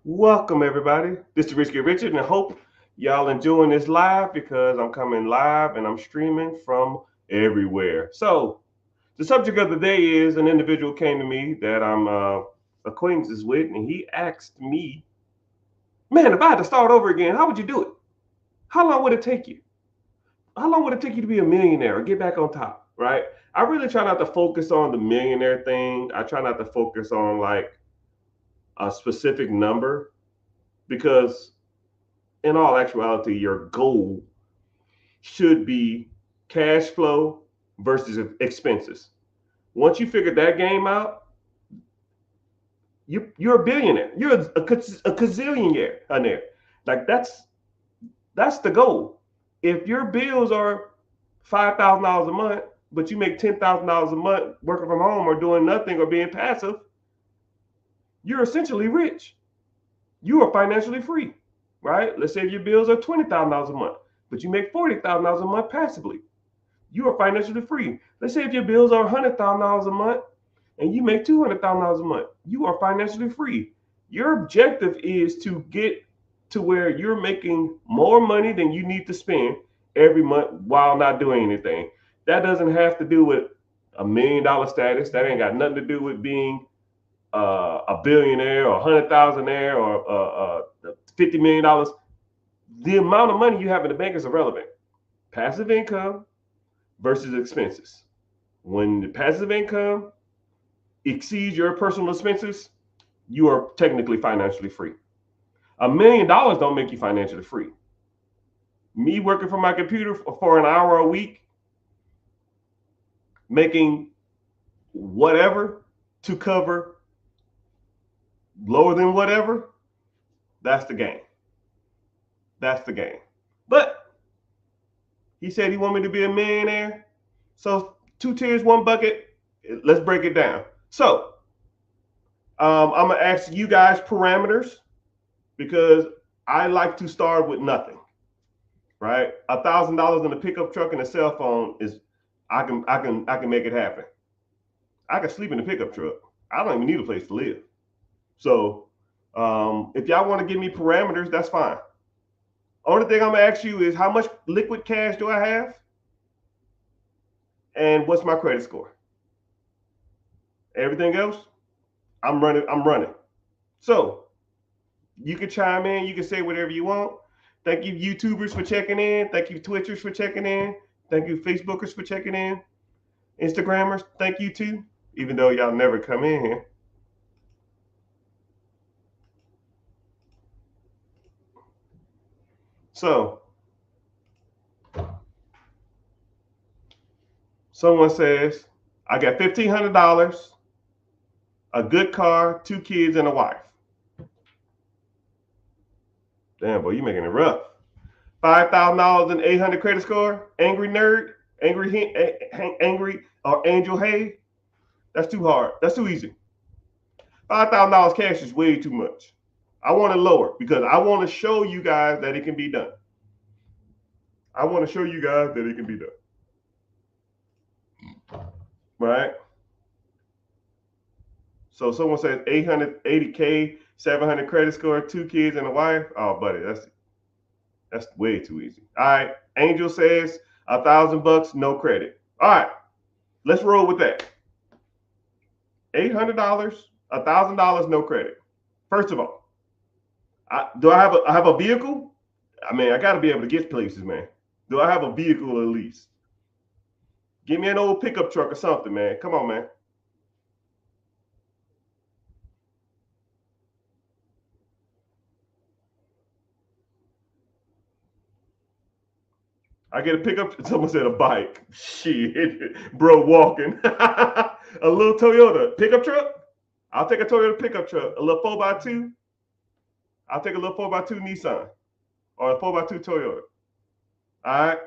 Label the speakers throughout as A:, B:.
A: Welcome, everybody. This is Rich Get Richard, and I hope y'all enjoying this live because I'm coming live and I'm streaming from everywhere. So, the subject of the day is an individual came to me that I'm acquaintances with, and he asked me, "Man, if I had to start over again, how would you do it? How long would it take you? How long would it take you to be a millionaire or get back on top?" Right? I really try not to focus on the millionaire thing. I try not to focus on like a specific number because in all actuality your goal should be cash flow versus expenses. Once you figure that game out, you're a billionaire. You're a gazillionaire. Like that's the goal. If your bills are $5,000 a month, but you make $10,000 a month working from home or doing nothing or being passive, you're essentially rich. You are financially free, right? Let's say your bills are $20,000 a month, but you make $40,000 a month passively. You are financially free. Let's say if your bills are $100,000 a month and you make $200,000 a month, you are financially free. Your objective is to get to where you're making more money than you need to spend every month while not doing anything. That doesn't have to do with $1 million status. That ain't got nothing to do with being a billionaire or 100,000aire or $50 million. The amount of money you have in the bank is irrelevant. Passive income versus expenses. When the passive income exceeds your personal expenses, you are technically financially free. $1 million don't make you financially free. Me working from my computer for an hour a week, making whatever to cover lower than whatever, that's the game. That's the game. But he said he wanted me to be a millionaire. So two tiers, one bucket. Let's break it down. So I'm gonna ask you guys parameters because I like to start with nothing. Right, $1,000 in a pickup truck and a cell phone is I can make it happen. I can sleep in the pickup truck. I don't even need a place to live. So if y'all want to give me parameters, that's fine. Only thing I'm gonna ask you is how much liquid cash do I have, and what's my credit score. Everything else, I'm running. I'm running. So you can chime in. You can say whatever you want. Thank you, YouTubers, for checking in. Thank you, Twitchers, for checking in. Thank you, Facebookers, for checking in. Instagrammers, thank you too. Even though y'all never come in here. So someone says, I got $1,500, a good car, 2 kids, and a wife. Damn, boy, you making it rough. $5,000 and 800 credit score. Angry nerd, angry or Angel Hay. That's too hard. That's too easy. $5,000 cash is way too much. I want it lower because I want to show you guys that it can be done. I want to show you guys that it can be done. Right? So someone says 880K, 700 credit score, 2 kids and a wife. Oh, buddy, that's way too easy. All right. Angel says $1,000, no credit. All right, let's roll with that. $800, $1,000, no credit. First of all, I have a vehicle? I mean, I got to be able to get places, man. Do I have a vehicle at least? Give me an old pickup truck or something, man. Come on, man. I get a pickup. Someone said a bike. Shit, bro, walking. A little Toyota pickup truck. I'll take a Toyota pickup truck. A little 4x2. I'll take a little 4x2 Nissan or a 4x2 Toyota. All right.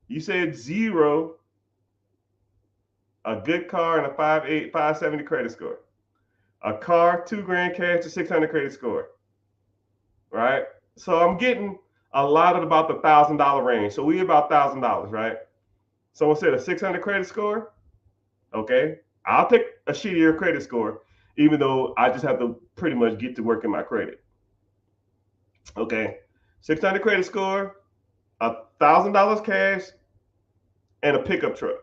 A: You said zero, a good car, and a 5.8, 570 credit score. A car, 2 grand cash, to 600 credit score. Right. So I'm getting a lot of about the $1,000 range. So we about $1,000, right? Someone said a 600 credit score. Okay. I'll take a shittier credit score, even though I just have to pretty much get to work in my credit. Okay, 600 credit score, $1,000 cash, and a pickup truck.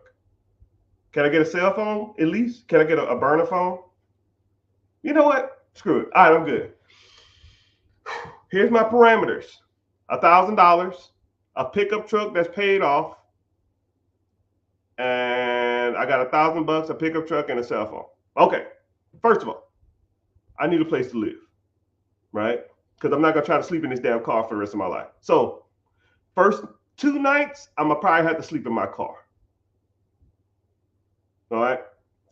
A: Can I get a cell phone at least? Can I get a burner phone? You know what? Screw it. All right, I'm good. Here's my parameters: $1,000, a pickup truck that's paid off, and I got $1,000, a pickup truck, and a cell phone. Okay. First of all, I need a place to live, right? Because I'm not gonna try to sleep in this damn car for the rest of my life. So, first 2 nights, I'm gonna probably have to sleep in my car. All right.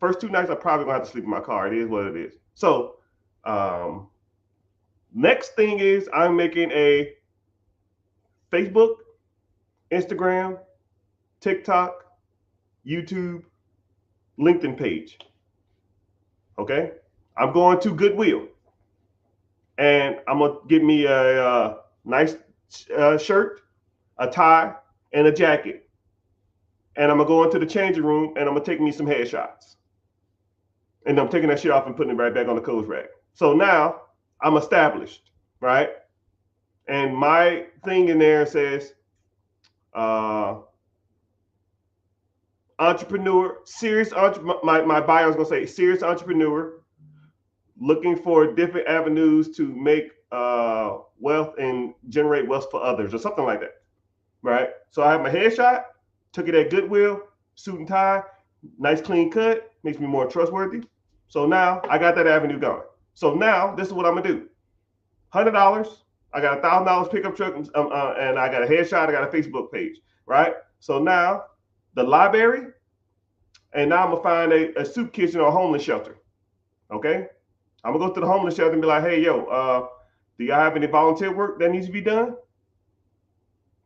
A: First 2 nights, I'm probably gonna have to sleep in my car. It is what it is. So, next thing is I'm making a Facebook, Instagram, TikTok, YouTube, LinkedIn page. Okay. I'm going to Goodwill, and I'm gonna get me a nice shirt, a tie, and a jacket. And I'm gonna go into the changing room, and I'm gonna take me some headshots. And I'm taking that shit off and putting it right back on the clothes rack. So now I'm established, right? And my thing in there says entrepreneur, serious entrepreneur. My bio is gonna say serious entrepreneur, looking for different avenues to make wealth and generate wealth for others, or something like that, right? So I have my headshot, took it at Goodwill, suit and tie, nice clean cut, makes me more trustworthy. So now I got that avenue going. So now this is what I'm gonna do: $100. I got $1,000 pickup truck, and I got a headshot. I got a Facebook page, right? So now the library, and now I'm gonna find a soup kitchen or a homeless shelter. Okay, I'm gonna go to the homeless shelter and be like, hey, yo, do y'all have any volunteer work that needs to be done?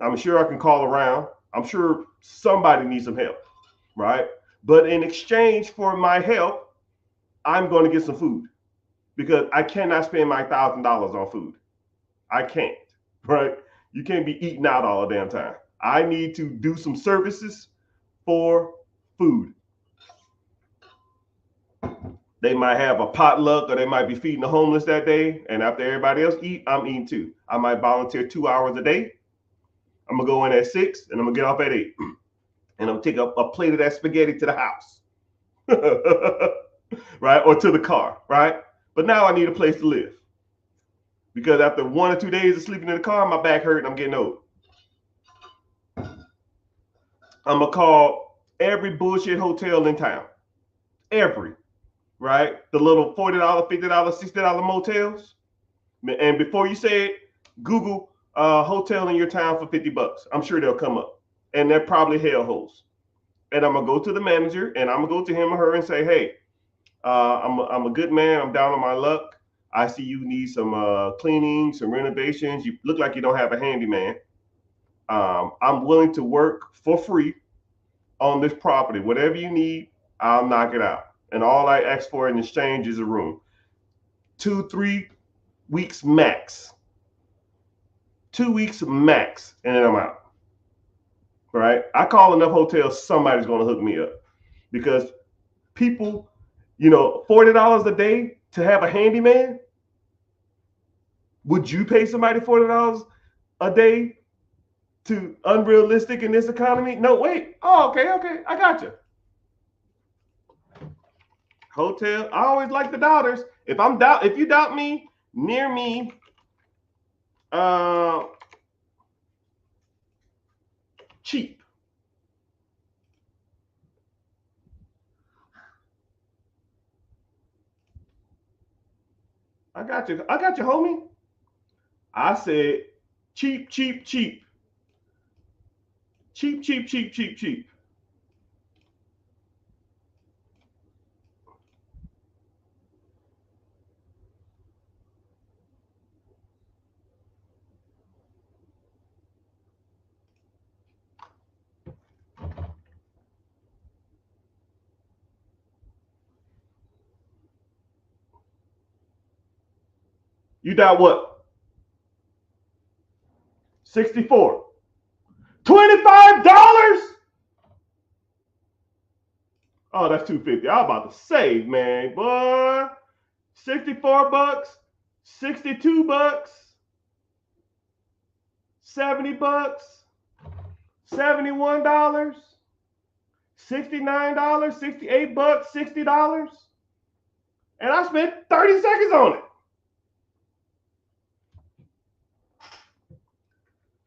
A: I'm sure I can call around. I'm sure somebody needs some help, right? But in exchange for my help, I'm going to get some food, because I cannot spend my $1,000 on food. I can't, right? You can't be eating out all the damn time. I need to do some services for food. They might have a potluck, or they might be feeding the homeless that day. And after everybody else eat, I'm eating too. I might volunteer 2 hours a day. I'm gonna go in at 6 and I'm gonna get off at 8. And I'm gonna take a plate of that spaghetti to the house. Right? Or to the car, right? But now I need a place to live, because after 1 or 2 days of sleeping in the car, my back hurt and I'm getting old. I'm gonna call every bullshit hotel in town. Every, right? The little $40, $50, $60 motels. And before you say it, Google hotel in your town for $50. I'm sure they'll come up. And they're probably hellholes. And I'm gonna go to the manager, and I'm gonna go to him or her and say, hey, I'm a good man. I'm down on my luck. I see you need some cleaning, some renovations. You look like you don't have a handyman. I'm willing to work for free on this property. Whatever you need, I'll knock it out. And all I ask for in exchange is a room. 2-3 weeks max. 2 weeks max, and then I'm out. Right? I call enough hotels, somebody's going to hook me up, because people, $40 a day to have a handyman. Would you pay somebody $40 a day to unrealistic in this economy? No, wait. Oh, okay. I got you. Hotel. I always like the doubters. If you doubt me, near me, cheap. I got you, homie. I said cheap, cheap, cheap. Cheap, cheap, cheap, cheap, cheap. You doubt what? 64. $25? Oh, that's $250. I'm about to say, man, boy, $64, $62, $70, $71, $69, $68, $60, and I spent 30 seconds on it.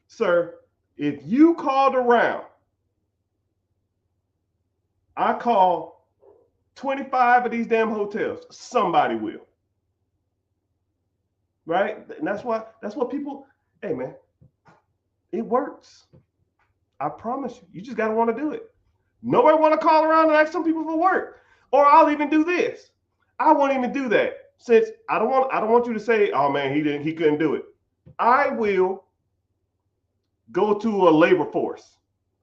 A: Sir, if you called around, I call 25 of these damn hotels, somebody will. Right? And that's what people, hey man, it works. I promise you. You just gotta want to do it. Nobody want to call around and ask some people for work. Or I'll even do this. I won't even do that since I don't want you to say, oh man, he couldn't do it. I will go to a labor force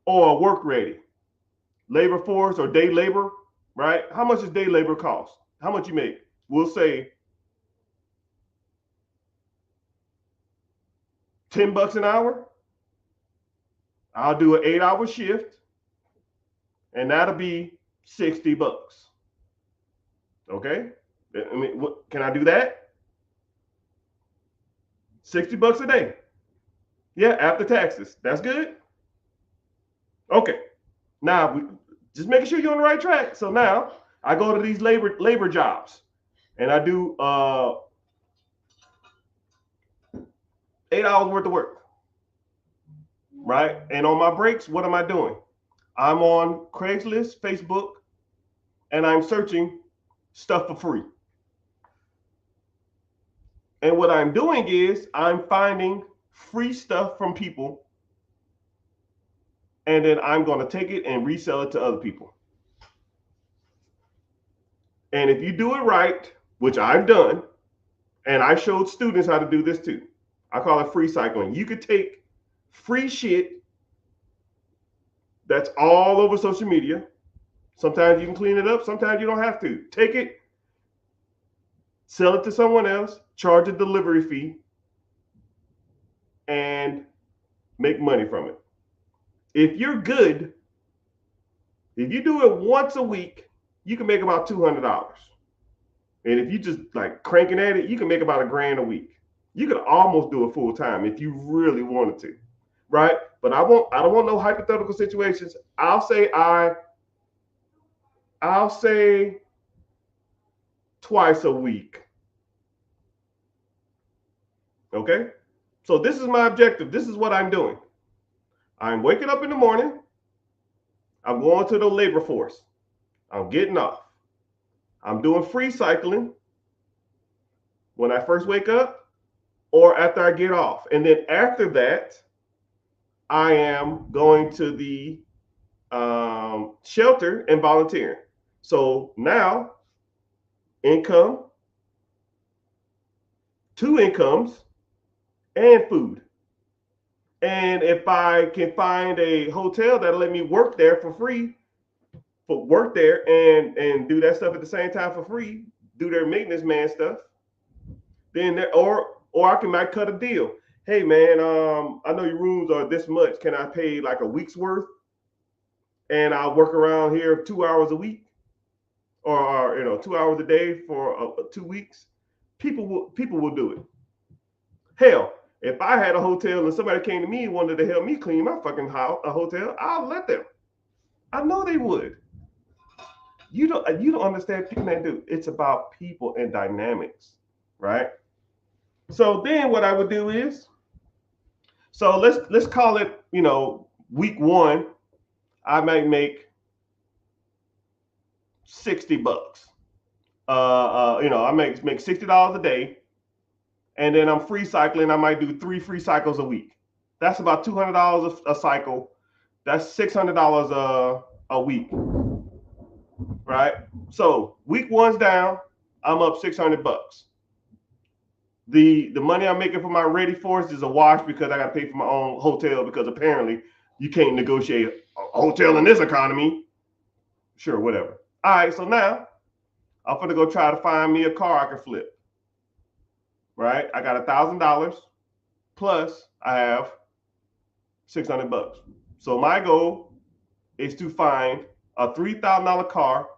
A: or a work ready. Labor force or day labor, right? How much does day labor cost? How much you make? We'll say $10 an hour. I'll do an 8-hour shift, and that'll be $60. Okay? I mean, what, can I do that? $60 a day. Yeah, after taxes. That's good. Okay. Now, just making sure you're on the right track. So now I go to these labor jobs, and I do 8 hours worth of work. Right? And on my breaks, what am I doing? I'm on Craigslist, Facebook, and I'm searching stuff for free. And what I'm doing is I'm finding free stuff from people, and then I'm going to take it and resell it to other people. And if you do it right, which I've done, and I showed students how to do this too. I call it free cycling. You could take free shit that's all over social media. Sometimes you can clean it up. Sometimes you don't have to. Take it, sell it to someone else, charge a delivery fee, and make money from it. If you're good, if you do it once a week, you can make about $200. And if you just like cranking at it, you can make about $1,000 a week. You could almost do it full time if you really wanted to, right? But I don't want no hypothetical situations. I'll say twice a week. Okay? So this is my objective. This is what I'm doing. I'm waking up in the morning. I'm going to the labor force. I'm getting off. I'm doing free cycling when I first wake up or after I get off. And then after that, I am going to the shelter and volunteering. So now, income, 2 incomes, and food. And if I can find a hotel that'll let me work there for free, work there and do that stuff at the same time for free, do their maintenance man stuff, then or I might cut a deal. Hey man, I know your rooms are this much. Can I pay like a week's worth? And I'll work around here 2 hours a week, or 2 hours a day for 2 weeks. People will do it. Hell, if I had a hotel and somebody came to me and wanted to help me clean my fucking hotel, I'll let them. I know they would. You don't understand, man, dude. It's about people and dynamics, right? So then what I would do is, so let's call it, week 1, I might make $60. I make $60 a day, and then I'm free cycling. I might do 3 free cycles a week. That's about $200 a cycle. That's $600 a week, right? So week 1's down, I'm up $600. The money I'm making for my ready force is a wash because I got to pay for my own hotel, because apparently you can't negotiate a hotel in this economy. Sure, whatever. All right, so now I'm gonna go try to find me a car I can flip. Right? I got $1,000 plus I have $600. So my goal is to find a $3,000 car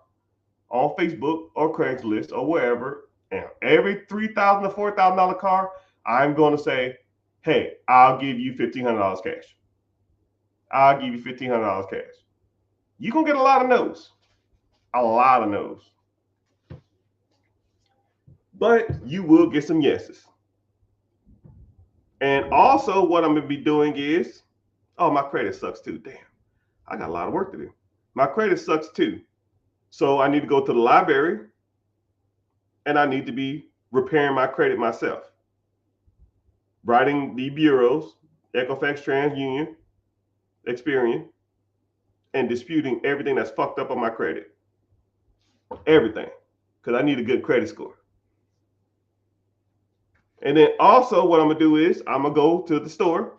A: on Facebook or Craigslist or wherever, and every $3,000 to $4,000 car, I'm going to say, hey, I'll give you $1,500 cash. I'll give you $1,500 cash. You're going to get a lot of no's. A lot of no's. But you will get some yeses. And also what I'm going to be doing is, oh, my credit sucks too. Damn, I got a lot of work to do. My credit sucks too. So I need to go to the library and I need to be repairing my credit myself. Writing the bureaus, Equifax, TransUnion, Experian, and disputing everything that's fucked up on my credit. Everything. Because I need a good credit score. And then also what I'm going to do is I'm going to go to the store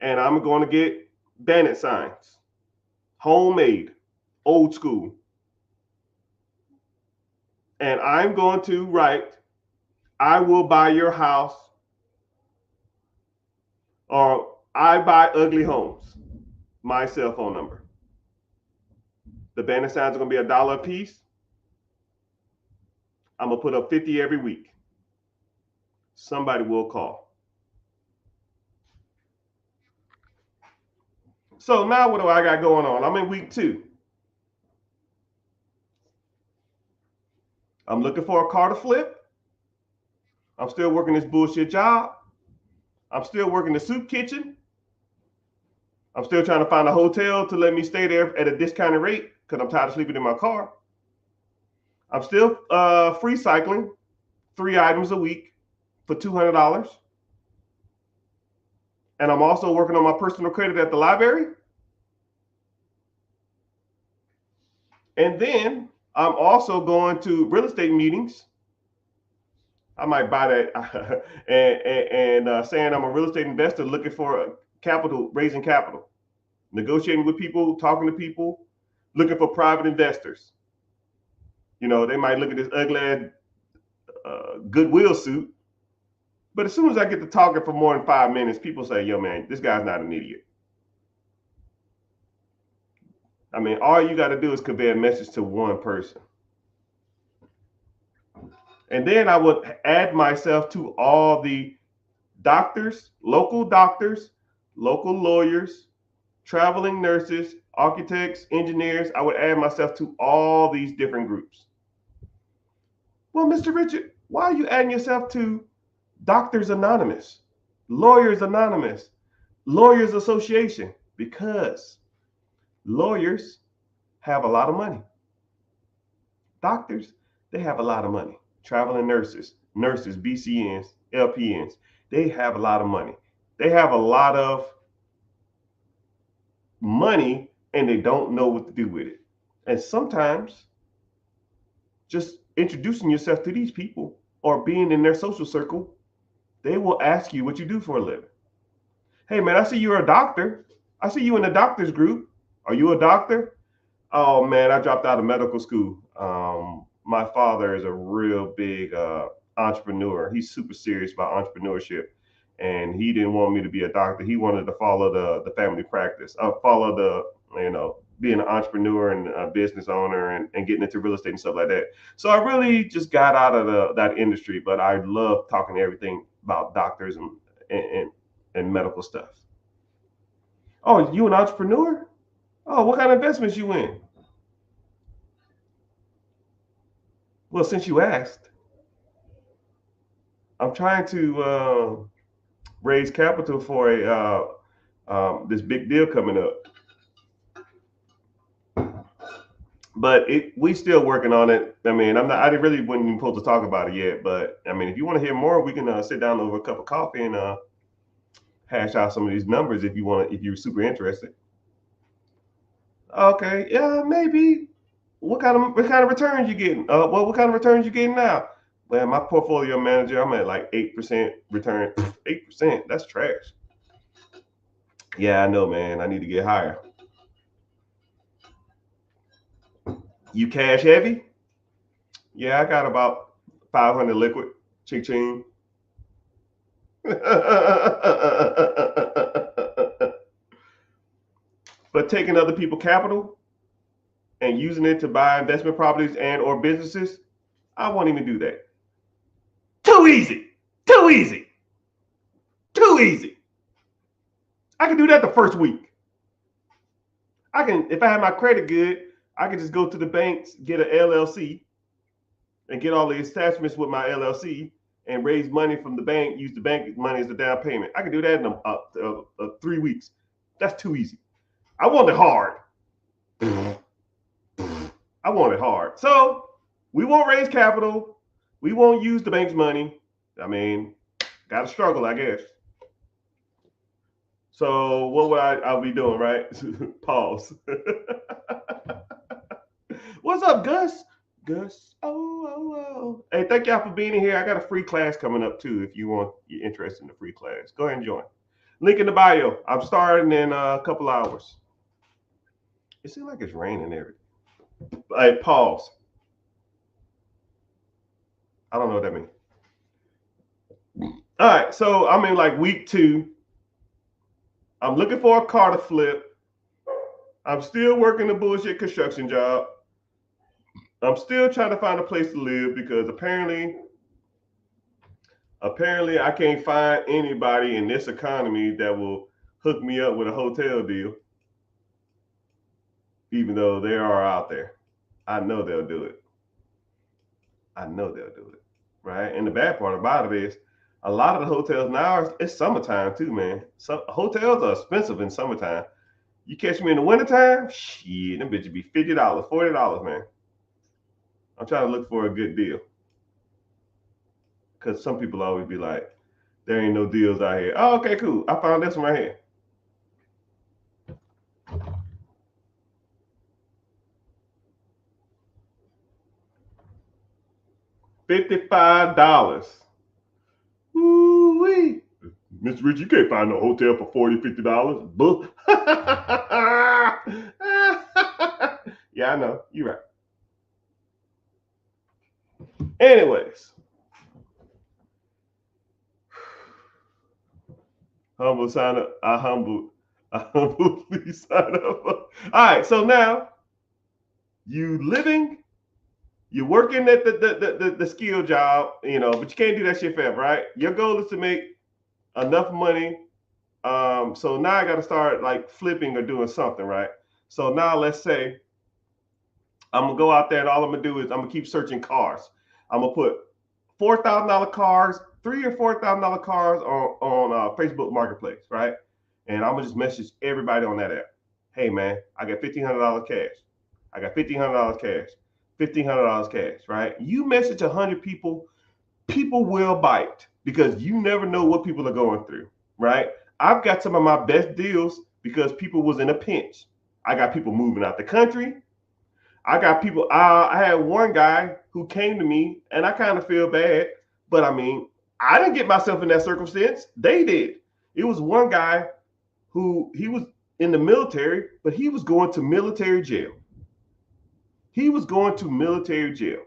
A: and I'm going to get bandit signs. Homemade. Old school. And I'm going to write, I will buy your house, or I buy ugly homes. My cell phone number. The bandit signs are going to be $1 a piece. I'm going to put up 50 every week. Somebody will call. So now what do I got going on? I'm in week 2. I'm looking for a car to flip. I'm still working this bullshit job. I'm still working the soup kitchen. I'm still trying to find a hotel to let me stay there at a discounted rate because I'm tired of sleeping in my car. I'm still free cycling 3 items a week for $200. And I'm also working on my personal credit at the library. And then I'm also going to real estate meetings. I might buy that and saying I'm a real estate investor looking for capital, raising capital, negotiating with people, talking to people, looking for private investors. You know, they might look at this ugly Goodwill suit, but as soon as I get to talking for more than 5 minutes, people say, yo, man, this guy's not an idiot. I mean, all you got to do is convey a message to one person. And then I would add myself to all the doctors, local lawyers, traveling nurses, architects, engineers. I would add myself to all these different groups. Well, Mr. Richard, why are you adding yourself to Doctors Anonymous, Lawyers Anonymous, Lawyers Association? Because lawyers have a lot of money. Doctors, they have a lot of money. Traveling nurses, BCNs, LPNs, they have a lot of money. They have a lot of money and they don't know what to do with it. And sometimes just introducing yourself to these people or being in their social circle, they will ask you what you do for a living. Hey, man, I see you're a doctor. I see you in the doctors group. Are you a doctor? Oh, man, I dropped out of medical school. My father is a real big entrepreneur. He's super serious about entrepreneurship. And he didn't want me to be a doctor. He wanted to follow the family practice, follow being an entrepreneur and a business owner and getting into real estate and stuff like that. So I really just got out of that industry, but I love talking everything about doctors and medical stuff. Oh, you an entrepreneur? Oh, what kind of investments you in? Well, since you asked, I'm trying to raise capital for this big deal coming up. But we still working on it. I mean, I really wasn't even supposed to talk about it yet. But I mean, if you want to hear more, we can sit down over a cup of coffee and hash out some of these numbers if you're super interested. Okay, yeah, maybe. What kind of returns you getting? What kind of returns you getting now? Well, my portfolio manager, I'm at like 8% return. 8%, that's trash. Yeah, I know, man. I need to get higher. You cash heavy? Yeah, I got about 500 liquid. Ching ching. But taking other people's capital, and using it to buy investment properties and or businesses, I won't even do that. Too easy. Too easy. Too easy. I can do that the first week. I can, if I have my credit good, I can just go to the banks, get an LLC, and get all the attachments with my LLC and raise money from the bank, use the bank money as the down payment. I can do that in 3 weeks. That's too easy. I want it hard. I want it hard. So we won't raise capital. We won't use the bank's money. I mean, got to struggle, I guess. So what would I'll be doing, right? Pause. What's up, Gus? Gus. Oh. Hey, thank y'all for being here. I got a free class coming up too. If you're interested in the free class, go ahead and join. Link in the bio. I'm starting in a couple hours. It seems like it's raining every. Hey, pause. I don't know what that means. All right, so I'm in like week 2. I'm looking for a car to flip. I'm still working the bullshit construction job. I'm still trying to find a place to live because apparently I can't find anybody in this economy that will hook me up with a hotel deal, even though they are out there. I know they'll do it. Right? And the bad part about it is a lot of the hotels now, it's summertime too, man. Some hotels are expensive in summertime. You catch me in the wintertime, shit, them bitches be $50, $40, man. I'm trying to look for a good deal. Because some people always be like, there ain't no deals out here. Oh, okay, cool. I found this one right here. $55. Ooh-wee. Mr. Rich, you can't find no hotel for $40, $50. Bull. Yeah, I know. You're right. Anyways. Humble sign up. I humbly sign up. All right, so now you living, you're working at the skill job, but you can't do that shit forever, right? Your goal is to make enough money. So now I got to start like flipping or doing something, right? So now let's say I'm gonna go out there and all I'm gonna do is I'm gonna keep searching cars. I'm gonna put $4,000 cars, $3,000 or $4,000 cars on Facebook Marketplace, right? And I'm gonna just message everybody on that app. Hey man, I got $1,500 cash. I got $1,500 cash. $1,500 cash, right? You message 100 people, people will bite because you never know what people are going through, right? I've got some of my best deals because people was in a pinch. I got people moving out the country. I got people. I had one guy who came to me, and I kind of feel bad, but I mean, I didn't get myself in that circumstance. They did. It was one guy who he was in the military, but he was going to military jail. He was going to military jail,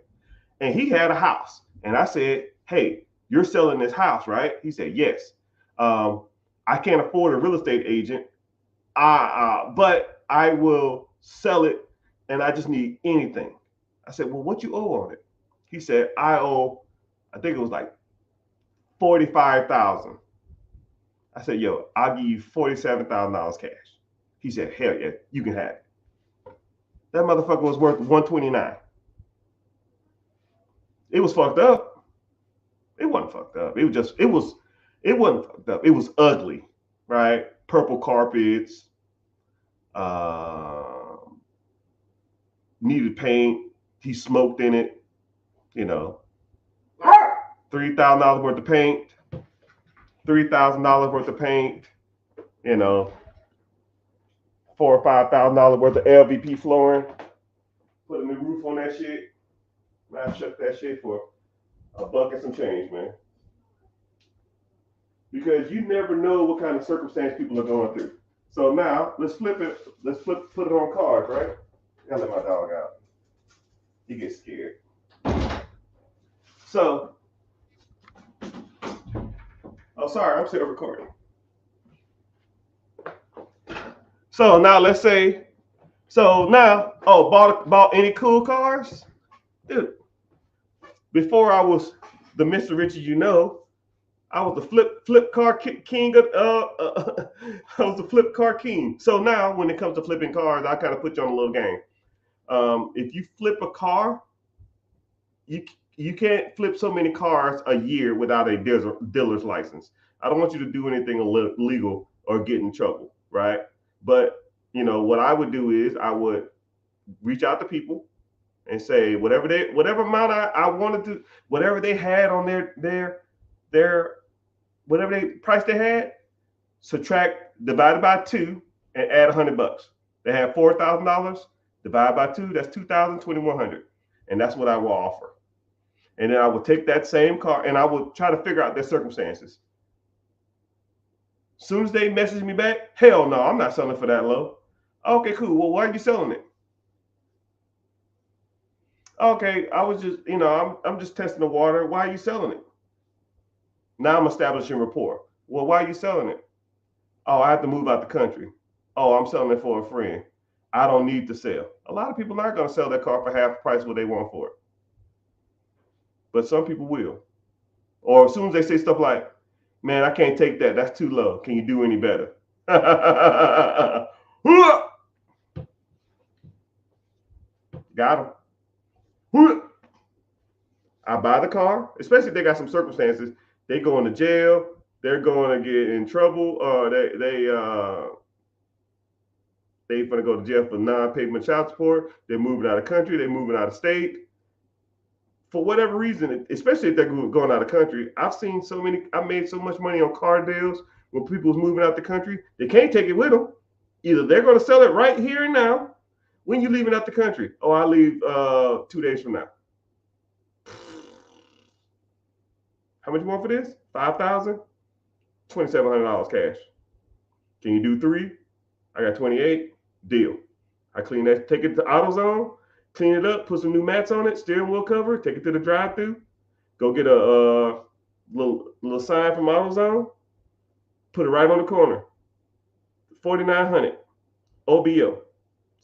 A: and he had a house. And I said, "Hey, you're selling this house, right?" He said, "Yes." I can't afford a real estate agent, but I will sell it. And I just need anything. I said, well, what you owe on it? He said, I think it was like $45,000. I said, yo, I'll give you $47,000 cash. He said, hell yeah, you can have it. That motherfucker was worth $129. It was fucked up. It wasn't fucked up. It wasn't fucked up. It was ugly, right? Purple carpets, needed paint. He smoked in it, $3,000 worth of paint, $3,000 worth of paint, $4,000 or $5,000 worth of LVP flooring. Put a new roof on that shit. I shut that shit for $1 and some change, man. Because you never know what kind of circumstance people are going through. So now let's flip it. Put it on cars, right? I gotta let my dog out. He gets scared. So, sorry, I'm still recording. So now let's say So now, oh, bought any cool cars? Dude, before I was the Mr. Richie, I was the flip car king of I was the flip car king. So now when it comes to flipping cars, I kind of put you on a little game. If you flip a car, you you can't flip so many cars a year without a dealer's license. I don't want you to do anything illegal or get in trouble, right? But what I would do is I would reach out to people and say whatever amount I wanted to, whatever they had on their whatever they price they had, subtract, divided by two, and add $100. They have $4,000, divide by two, that's 2,100, and that's what I will offer. And then I would take that same car and I would try to figure out their circumstances. As soon as they message me back, hell no, I'm not selling for that low. Okay, cool. Well, why are you selling it? Okay, I was just, I'm just testing the water. Why are you selling it? Now I'm establishing rapport. Well, why are you selling it? Oh, I have to move out the country. Oh, I'm selling it for a friend. I don't need to sell. A lot of people aren't going to sell their car for half the price what they want for it. But some people will. Or as soon as they say stuff like, man, I can't take that. That's too low. Can you do any better? Got them. I buy the car, especially if they got some circumstances. They go into jail. They're going to get in trouble. They're going to go to jail for non-payment child support. They're moving out of country. They're moving out of state. For whatever reason, especially if they're going out of country, I've made so much money on car deals when people's moving out the country. They can't take it with them. Either they're going to sell it right here and now. When you leaving out the country? Oh, I leave 2 days from now. How much you want for this? $5,000? $2,700 cash. Can you do 3? I got 28. Deal. I clean that, take it to AutoZone, clean it up, put some new mats on it, steering wheel cover, take it to the drive-thru, go get a little sign from AutoZone, put it right on the corner. 4,900 OBO.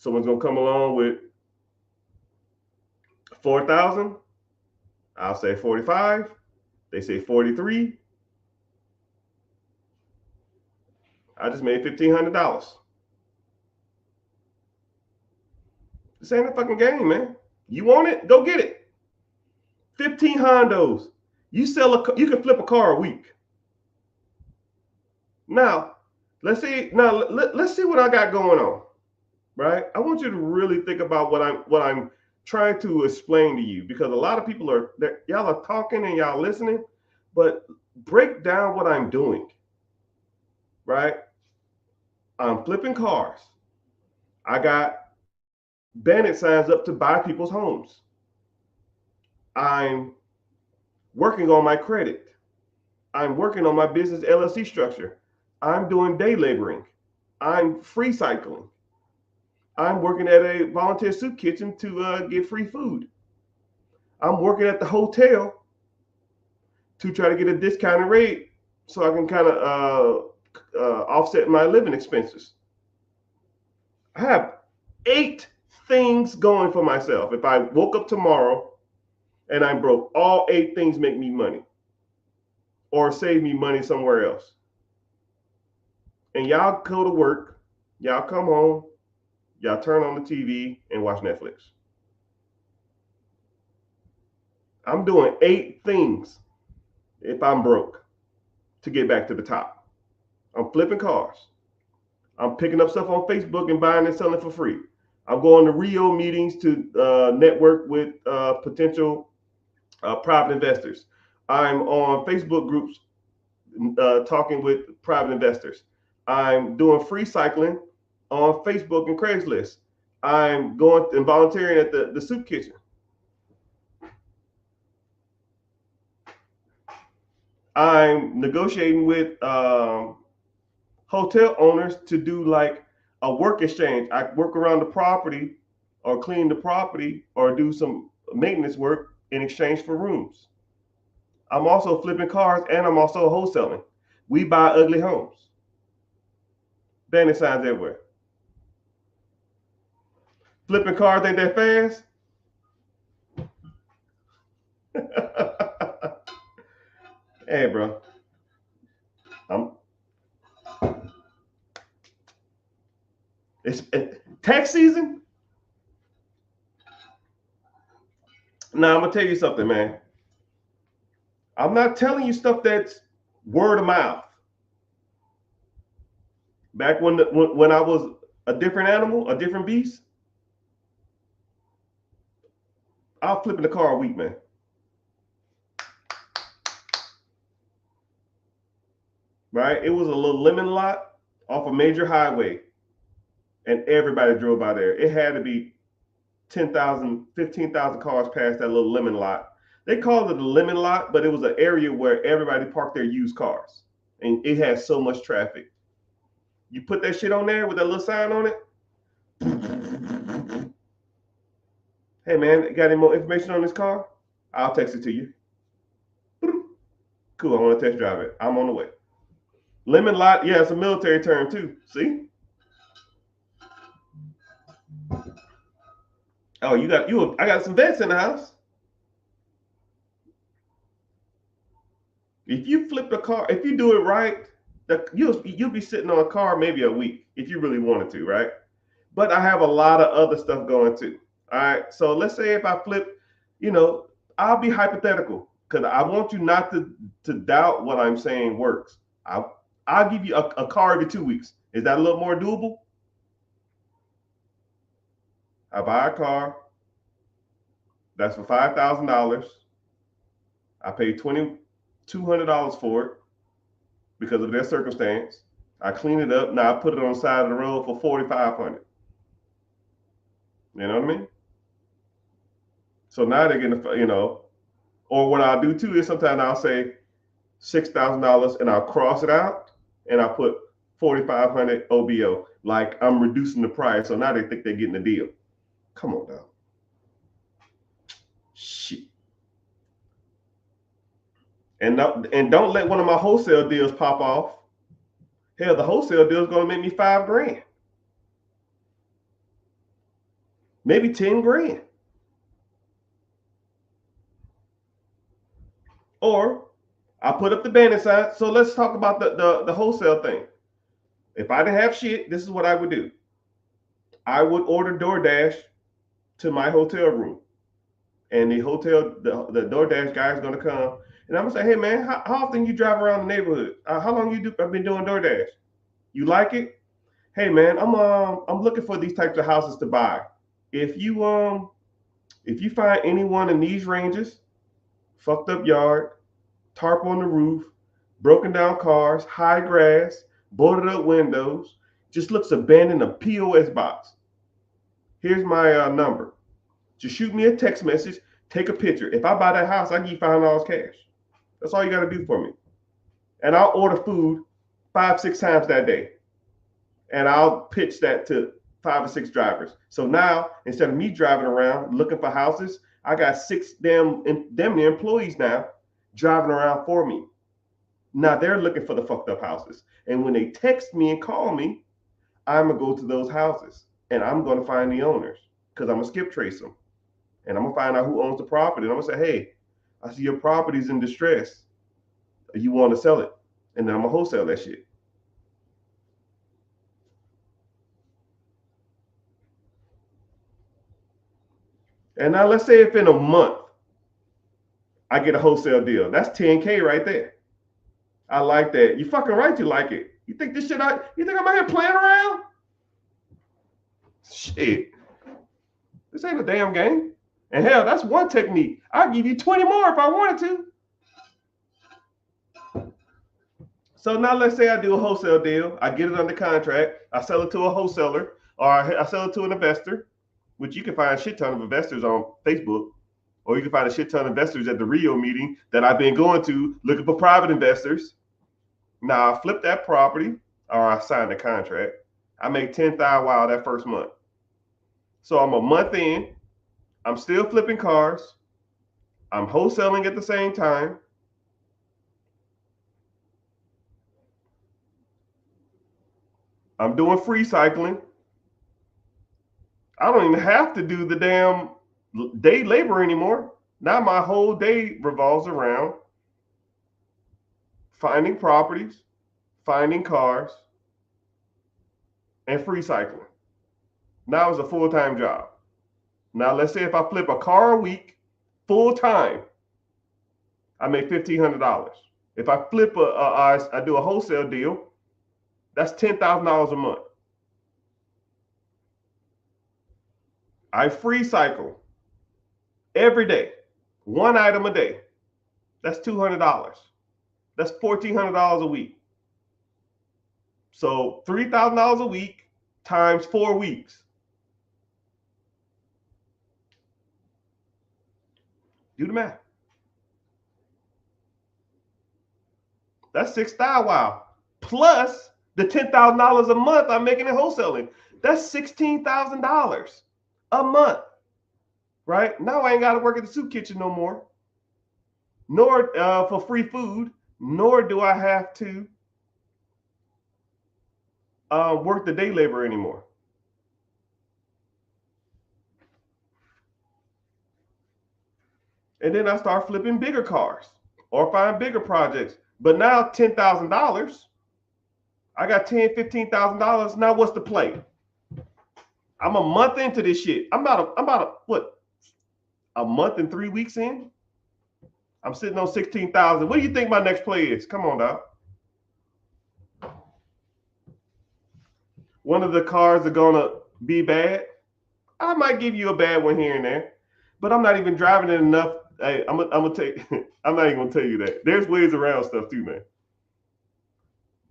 A: Someone's gonna come along with 4,000. I'll say 45. They say 43. I just made $1,500. This ain't a fucking game, man. You want it? Go get it. 15 Hondos. You can flip a car a week. Now, let's see what I got going on. Right? I want you to really think about what I'm trying to explain to you, because a lot of people y'all are talking and y'all listening, but break down what I'm doing. Right? I'm flipping cars. I got bandit signs up to buy people's homes. I'm working on my credit. I'm working on my business LLC structure. I'm doing day laboring. I'm free cycling. I'm working at a volunteer soup kitchen to get free food. I'm working at the hotel to try to get a discounted rate so I can kind of offset my living expenses. I have 8 things going for myself. If I woke up tomorrow and I'm broke, all 8 things make me money or save me money somewhere else. And y'all go to work, y'all come home, y'all turn on the TV and watch Netflix. I'm doing 8 things if I'm broke to get back to the top. I'm flipping cars. I'm picking up stuff on Facebook and buying and selling for free. I'm going to Rio meetings to network with potential private investors. I'm on Facebook groups talking with private investors. I'm doing free cycling on Facebook and Craigslist. I'm going and volunteering at the soup kitchen. I'm negotiating with hotel owners to do like a work exchange. I work around the property or clean the property or do some maintenance work in exchange for rooms. I'm also flipping cars and I'm also wholesaling. We buy ugly homes. Bandit signs everywhere. Flipping cars ain't that fast. Hey, bro. It's tax season. Now I'm gonna tell you something, man. I'm not telling you stuff that's word of mouth. Back when I was a different animal, a different beast, I was flipping the car a week, man. Right? It was a little lemon lot off a major highway, and everybody drove by there. It had to be 10,000, 15,000 cars past that little lemon lot. They called it a lemon lot, but it was an area where everybody parked their used cars, and it had so much traffic. You put that shit on there with that little sign on it. Hey man, got any more information on this car? I'll text it to you. Cool, I want to test drive it. I'm on the way. Lemon lot, yeah, it's a military term too. See? Oh, I got some vets in the house. If you flip the car, if you do it right, you'll be sitting on a car maybe a week if you really wanted to, right? But I have a lot of other stuff going too. All right. So let's say if I flip, I'll be hypothetical because I want you not to doubt what I'm saying works. I'll give you a car every 2 weeks. Is that a little more doable? I buy a car that's for $5,000. I pay $2,200 for it because of their circumstance. I clean it up. Now I put it on the side of the road for $4,500. You know what I mean? So now they're getting, or what I'll do too is sometimes I'll say $6,000 and I'll cross it out and I put 4,500 OBO. Like I'm reducing the price. So now they think they're getting a deal. Come on, dog. Shit. And don't let one of my wholesale deals pop off. Hell, the wholesale deal is going to make me $5,000. Maybe $10,000. Or I put up the banner sign. So let's talk about the wholesale thing. If I didn't have shit, this is what I would do. I would order DoorDash to my hotel room. And the DoorDash guy is going to come. And I'm going to say, hey, man, how often you drive around the neighborhood? How long I've been doing DoorDash? You like it? Hey, man, I'm looking for these types of houses to buy. If you find anyone in these ranges, fucked up yard, tarp on the roof, broken down cars, high grass, boarded up windows, just looks abandoned, a POS box. Here's my number. Just shoot me a text message, take a picture. If I buy that house, I give you $5 cash. That's all you got to do for me. And I'll order food 5-6 times that day. And I'll pitch that to 5 or 6 drivers. So now, instead of me driving around looking for houses, I got 6 damn employees now driving around for me. Now they're looking for the fucked up houses. And when they text me and call me, I'm going to go to those houses. And I'm going to find the owners because I'm going to skip trace them. And I'm going to find out who owns the property. And I'm going to say, hey, I see your property's in distress. You want to sell it? And then I'm going to wholesale that shit. And now let's say if in a month I get a wholesale deal, that's $10K right there. I like that. You fucking right, you like it. You think this shit you think I'm out here playing around? Shit. This ain't a damn game. And hell, that's one technique. I'll give you 20 more if I wanted to. So now let's say I do a wholesale deal. I get it under contract. I sell it to a wholesaler or I sell it to an investor, which you can find a shit ton of investors on Facebook. Or you can find a shit ton of investors at the Rio meeting that I've been going to looking for private investors. Now I flip that property or I sign the contract. I make $10,000 that first month. So I'm a month in. I'm still flipping cars. I'm wholesaling at the same time. I'm doing free cycling. I don't even have to do the damn day labor anymore. Now my whole day revolves around finding properties, finding cars, and free cycling. Now it's a full-time job. Now let's say if I flip a car a week full time, I make $1,500. If I flip I do a wholesale deal, that's $10,000 a month. I free cycle every day, one item a day. That's $200. That's $1,400 a week. So $3,000 a week times 4 weeks. Do the math. That's $6,000. Wow. Plus the $10,000 a month I'm making in wholesaling. That's $16,000 a month. Right? Now I ain't got to work at the soup kitchen no more. Nor for free food, nor do I have to work the day labor anymore. And then I start flipping bigger cars or find bigger projects. But now $10,000, I got $10,000, $15,000. Now what's the play? I'm a month into this shit. I'm about a month and 3 weeks in. I'm sitting on 16,000. What do you think my next play is? Come on, dog. One of the cars are gonna be bad. I might give you a bad one here and there, but I'm not even driving it enough. Hey, I'm gonna take. I'm not even gonna tell you that. There's ways around stuff too, man.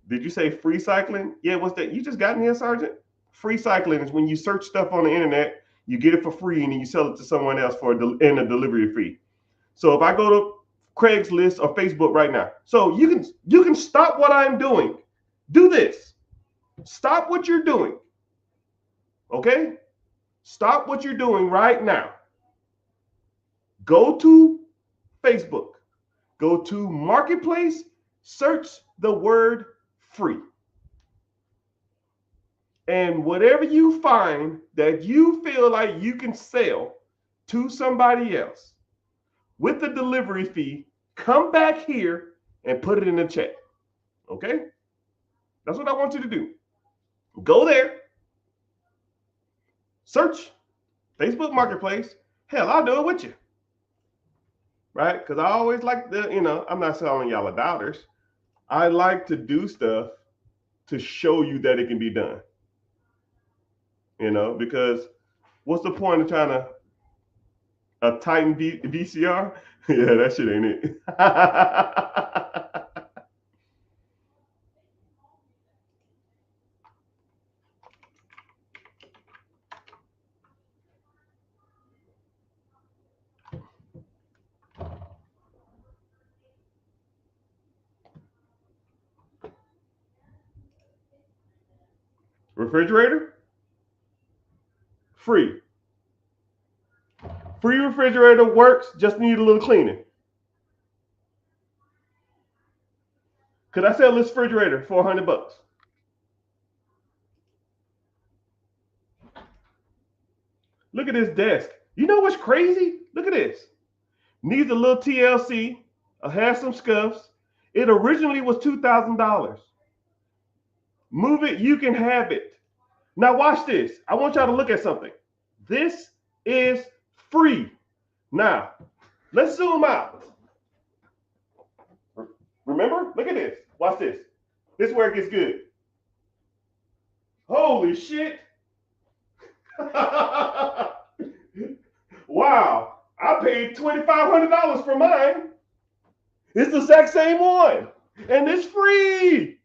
A: Did you say free cycling? Yeah, what's that? You just got in here, Sergeant? Free cycling is when you search stuff on the internet, you get it for free, and then you sell it to someone else for a delivery fee. So if I go to Craigslist or Facebook right now, so you can stop what I'm doing. Do this. Stop what you're doing. Okay? Stop what you're doing right now. Go to Facebook. Go to Marketplace. Search the word free. And whatever you find that you feel like you can sell to somebody else with the delivery fee, come back here and put it in the chat. Okay? That's what I want you to do. Go there. Search Facebook Marketplace. Hell, I'll do it with you. Right? Because I always like I'm not selling y'all doubters. I like to do stuff to show you that it can be done. Because what's the point of trying to a Titan VCR? Yeah, that shit ain't it. Refrigerator? Free. Free refrigerator works, just need a little cleaning. Could I sell this refrigerator for $100? Look at this desk. You know what's crazy? Look at this. Needs a little TLC, has some scuffs. It originally was $2,000. Move it, you can have it. Now watch this. I want y'all to look at something. This is free. Now, let's zoom out. Remember? Look at this. Watch this. This is where it gets good. Holy shit. Wow. I paid $2,500 for mine. It's the exact same one. And it's free.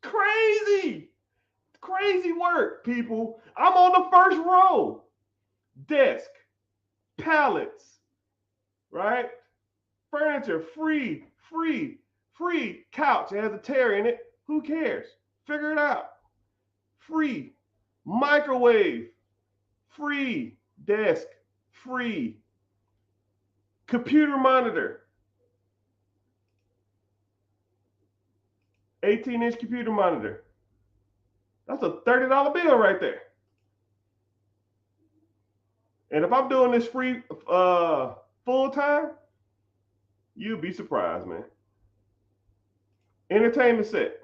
A: Crazy. Crazy work, people. I'm on the first row. Desk, pallets, right? Furniture, free. Couch, it has a tear in it. Who cares? Figure it out. Free. Microwave, free. Desk, free. Computer monitor, 18-inch computer monitor. That's a $30 bill right there. And if I'm doing this free full time, you'll be surprised, man. Entertainment set.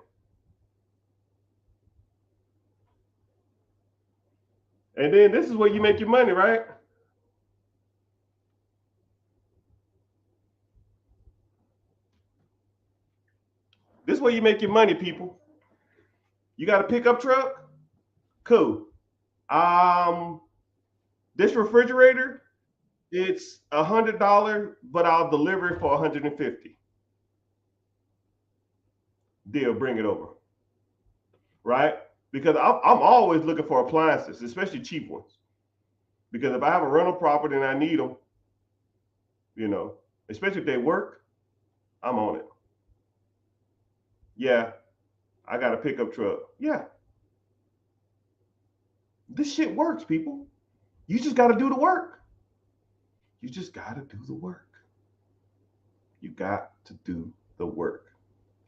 A: And then this is where you make your money, right? This is where you make your money, people. You got a pickup truck? Cool. Um, this refrigerator, it's $100, but I'll deliver it for $150. Deal, bring it over, right? Because I'm always looking for appliances, especially cheap ones. Because if I have a rental property and I need them, you know, especially if they work, I'm on it. Yeah, I got a pickup truck. Yeah, this shit works, people. You just got to do the work. You just got to do the work. You got to do the work.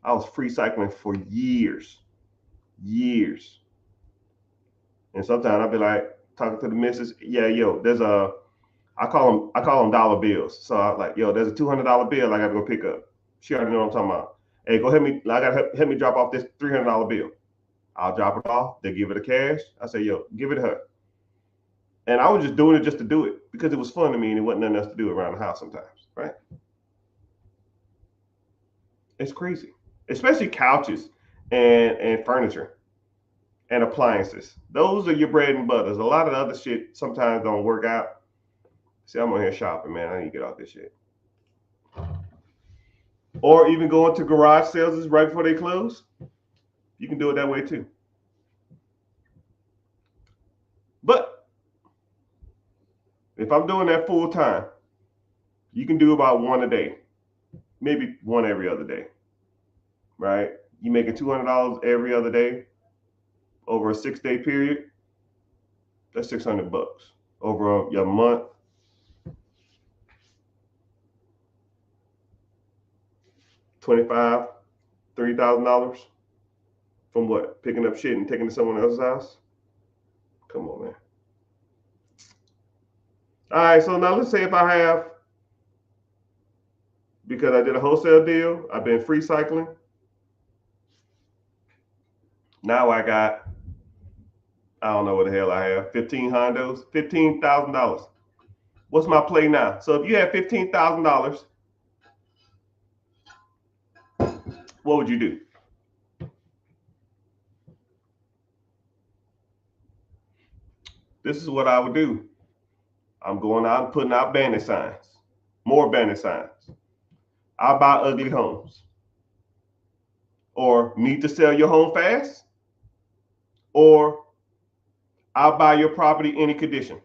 A: I was free cycling for years, years. And sometimes I'll be like talking to the missus, yeah, yo, there's a, I call them dollar bills. So I like, yo, there's a $200 bill I got to go pick up. She already know what I'm talking about. Hey, go help me. I got to help me drop off this $300 bill. I'll drop it off. They give it a cash. I say, yo, give it to her. And I was just doing it just to do it because it was fun to me and it wasn't nothing else to do around the house sometimes, right? It's crazy, especially couches and furniture and appliances. Those are your bread and butters. A lot of the other shit sometimes don't work out. See, I'm on here shopping, man. I need to get off this shit. Or even going to garage sales right before they close. You can do it that way too. But if I'm doing that full time, you can do about one a day, maybe one every other day, right? You making $200 every other day over a 6 day period. That's $600 over your month. 25, $30,000 from what? Picking up shit and taking it to someone else's house. Come on, man. All right, so now let's say if I have, because I did a wholesale deal, I've been free cycling. Now I don't know what the hell I have, 15 Hondos, $15,000. What's my play now? So if you had $15,000, what would you do? This is what I would do. I'm going out and putting out bandit signs, more bandit signs. I buy ugly homes. Or need to sell your home fast, or I'll buy your property any condition.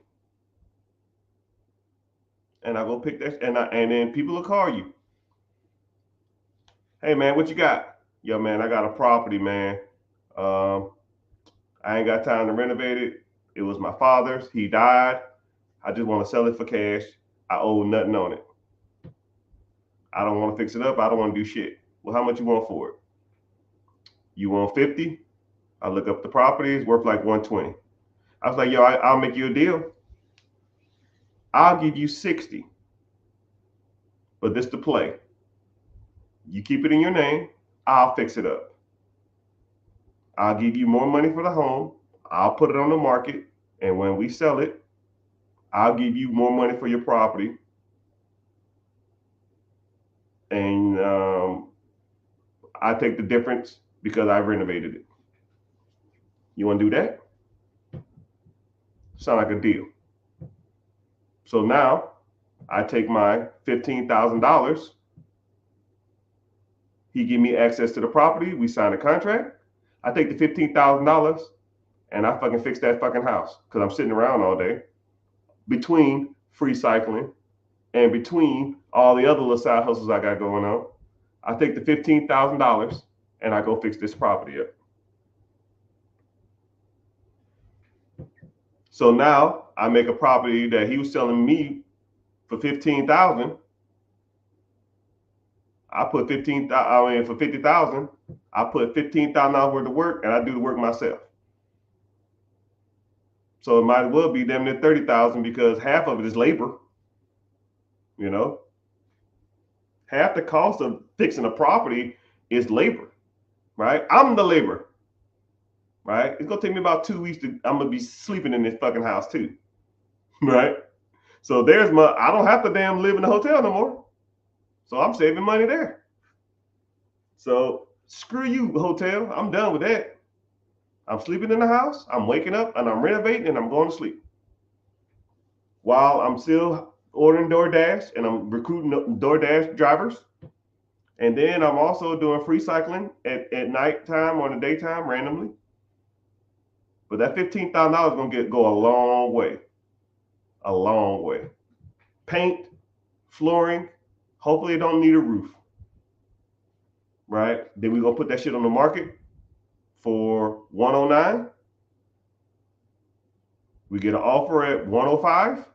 A: And I go pick that, and then people will call you. Hey man, what you got? Yo man, I got a property, man. Um, I ain't got time to renovate it. It was my father's. He died. I just want to sell it for cash. I owe nothing on it. I don't want to fix it up. I don't want to do shit. Well, how much you want for it? You want 50? I look up the property. It's worth like 120. I was like, yo, I'll make you a deal. I'll give you 60. But this the play. You keep it in your name. I'll fix it up. I'll give you more money for the home. I'll put it on the market. And when we sell it, I'll give you more money for your property. And I take the difference because I renovated it. You want to do that? Sound like a deal. So now I take my $15,000. He give me access to the property. We sign a contract. I take the $15,000 and I fucking fix that fucking house because I'm sitting around all day between free cycling and between all the other little side hustles I got going on. I take the $15,000 and I go fix this property up. So now I make a property that he was selling me for 15,000. I put 15,000. I mean, for 50,000, I put $15,000 worth of work, and I do the work myself. So it might as well be damn near 30,000 because half of it is labor. You know, half the cost of fixing a property is labor, right? I'm the labor, right? It's gonna take me about 2 weeks I'm gonna be sleeping in this fucking house too, right? So I don't have to damn live in a hotel no more. So I'm saving money there. So screw you, hotel. I'm done with that. I'm sleeping in the house, I'm waking up and I'm renovating and I'm going to sleep. While I'm still ordering DoorDash and I'm recruiting DoorDash drivers. And then I'm also doing free cycling at nighttime or in the daytime randomly. But that $15,000 is gonna go a long way. A long way. Paint, flooring, hopefully it don't need a roof. Right? Then we're gonna put that shit on the market for 109. We get an offer at 105.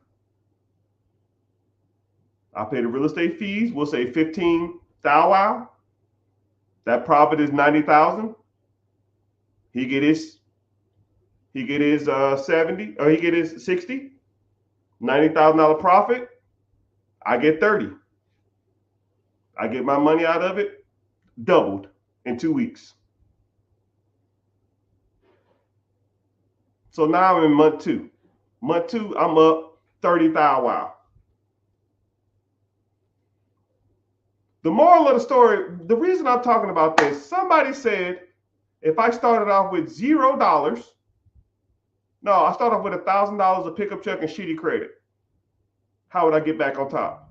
A: I pay the real estate fees. We'll say 15 thou wow. That profit is 90,000. He get his 70 or he get his 60. $90,000 profit. I get 30. I get my money out of it doubled in 2 weeks. So now I'm in month 2. Month 2, I'm up 30 thou wow. The moral of the story, the reason I'm talking about this, somebody said if I started off with $0, no, I started off with $1,000 of pickup truck and shitty credit. How would I get back on top?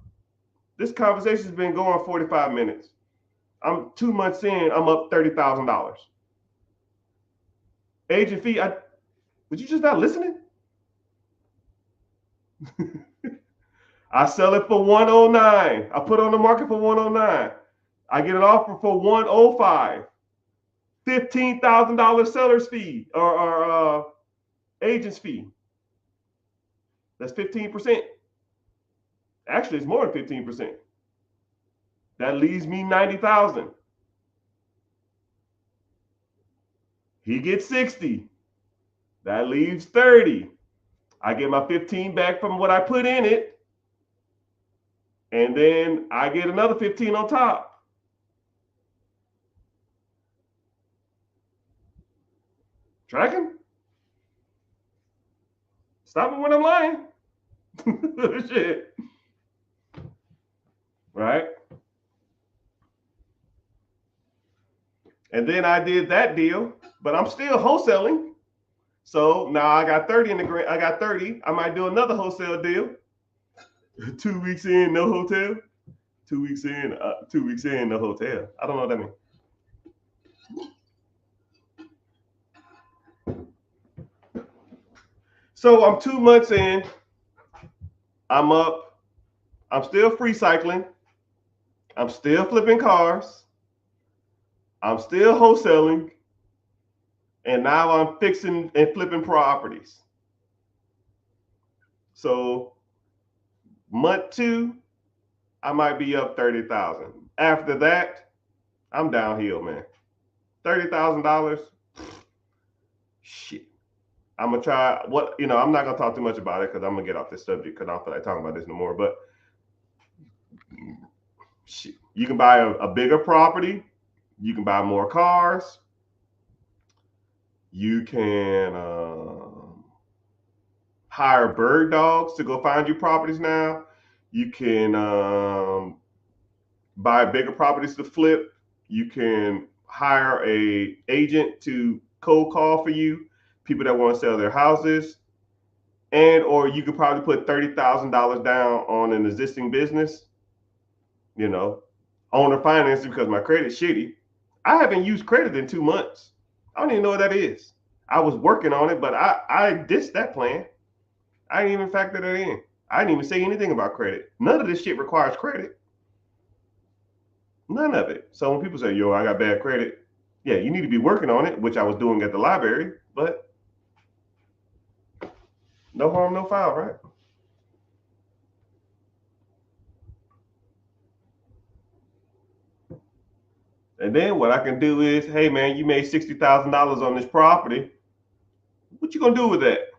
A: This conversation has been going 45 minutes. I'm 2 months in, I'm up $30,000. Agent fee, was you just not listening? I sell it for 109. I put it on the market for 109. I get an offer for 105. $15,000 seller's fee or agent's fee. That's 15%. Actually, it's more than 15%. That leaves me 90,000. He gets 60. That leaves 30. I get my 15 back from what I put in it. And then I get another 15 on top. Tracking? Stop me when I'm lying. Shit. Right? And then I did that deal, but I'm still wholesaling. So now I got 30 in the grant. I got 30. I might do another wholesale deal. 2 weeks in, no hotel. 2 weeks in, 2 weeks in, no hotel. I don't know what that means. So I'm 2 months in. I'm up. I'm still free cycling. I'm still flipping cars. I'm still wholesaling. And now I'm fixing and flipping properties. So month 2, I might be up 30,000. After that, I'm downhill, man. $30,000. Shit. I'm gonna try I'm not gonna talk too much about it because I'm gonna get off this subject because I don't feel like talking about this no more. But shit, you can buy a bigger property, you can buy more cars, you can hire bird dogs to go find you properties now. You can buy bigger properties to flip. You can hire a agent to cold call for you, people that want to sell their houses. And or you could probably put $30,000 down on an existing business, owner financing because my credit's shitty. I haven't used credit in 2 months. I don't even know what that is. I was working on it, but I ditched that plan. I didn't even factor that in. I didn't even say anything about credit. None of this shit requires credit. None of it. So when people say, yo, I got bad credit, yeah, you need to be working on it, which I was doing at the library, but no harm, no foul, right? And then what I can do is, hey man, you made $60,000 on this property. What you gonna do with that?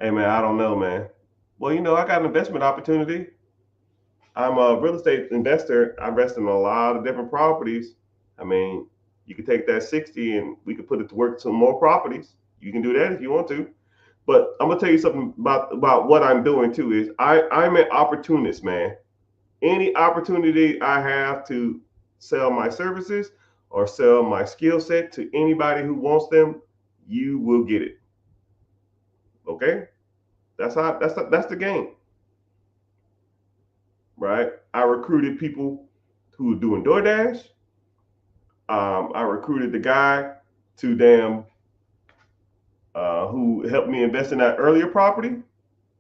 A: Hey man, I don't know, man. Well, I got an investment opportunity. I'm a real estate investor. I invest in a lot of different properties. I mean, you could take that 60 and we could put it to work some more properties. You can do that if you want to. But I'm gonna tell you something about what I'm doing too. Is I'm an opportunist, man. Any opportunity I have to sell my services or sell my skill set to anybody who wants them, you will get it. Okay, that's the game, right? I recruited people who were doing DoorDash. I recruited the guy to damn who helped me invest in that earlier property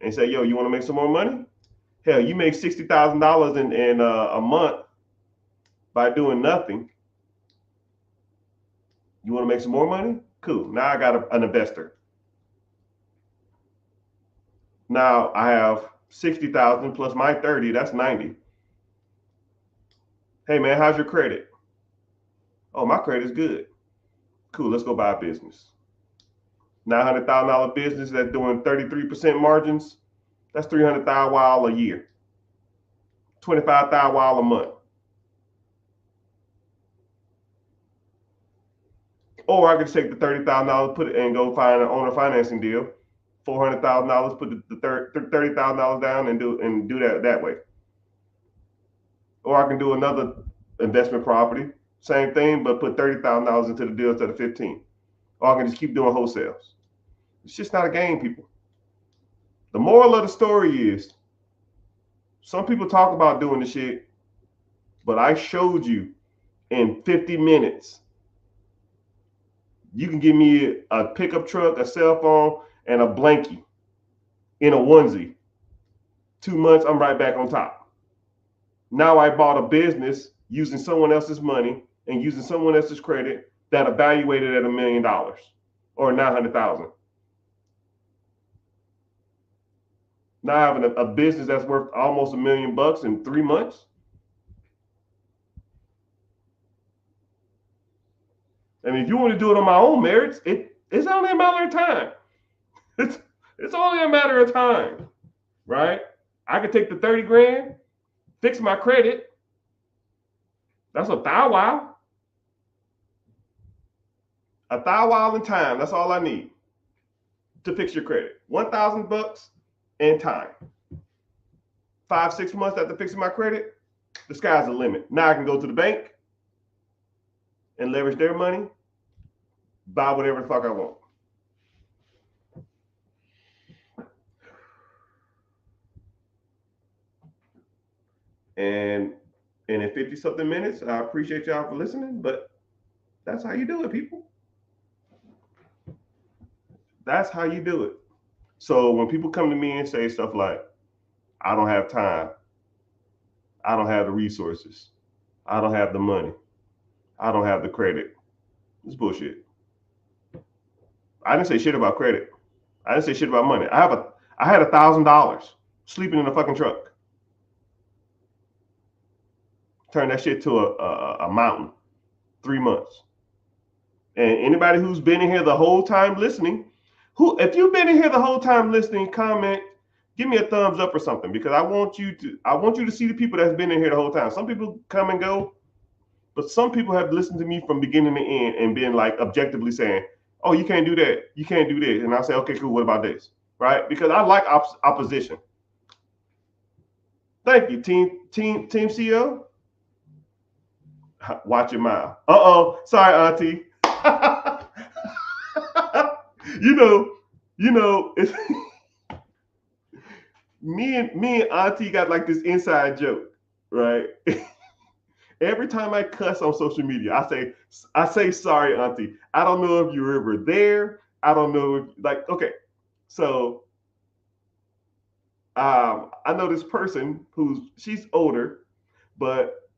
A: and say, "Yo, you want to make some more money? Hell, you make $60,000 in a month by doing nothing. You want to make some more money? Cool. Now I got an investor. Now I have 60,000 plus my 30. That's 90. Hey man, how's your credit? Oh, my credit's good. Cool. Let's go buy a business. $900,000 business that's doing 33% margins. That's 300,000 a year. 25,000 a month. Or I could take the $30,000, put it and go find an owner financing deal. $400,000, put the $30,000 down and do that way. Or I can do another investment property, same thing, but put $30,000 into the deal instead of 15. Or I can just keep doing wholesales. It's just not a game, people. The moral of the story is, some people talk about doing the shit, but I showed you in 50 minutes. You can give me a pickup truck, a cell phone, and a blankie in a onesie. 2 months, I'm right back on top. Now I bought a business using someone else's money and using someone else's credit that evaluated at $1 million or 900,000. Now having a business that's worth almost $1 million in 3 months. I mean, if you want to do it on my own merits, it's only a matter of time. It's only a matter of time, right? I could take the 30 grand, fix my credit. That's a thou wow. A thou wow in time. That's all I need to fix your credit. $1,000 and time. 5-6 months after fixing my credit, the sky's the limit. Now I can go to the bank and leverage their money, buy whatever the fuck I want. And in 50 something minutes, I appreciate y'all for listening, but that's how you do it, people. That's how you do it. So when people come to me and say stuff like, I don't have time, I don't have the resources, I don't have the money, I don't have the credit, it's bullshit. I didn't say shit about credit. I didn't say shit about money. I had $1,000 sleeping in a fucking truck. Turn that shit to a mountain. 3 months. And anybody who's been in here the whole time listening, if you've been in here the whole time listening, comment, give me a thumbs up or something, because I want you to see the people that's been in here the whole time. Some people come and go, but some people have listened to me from beginning to end and been like objectively saying, oh, you can't do that, you can't do this. And I say, okay, cool, what about this? Right? Because I like opposition. Thank you, team CEO. Watch your mouth. Sorry, Auntie. you know, it's me and Auntie got like this inside joke, right? Every time I cuss on social media, I say sorry, Auntie. I don't know if you were ever there. I don't know if okay. So I know this person she's older, but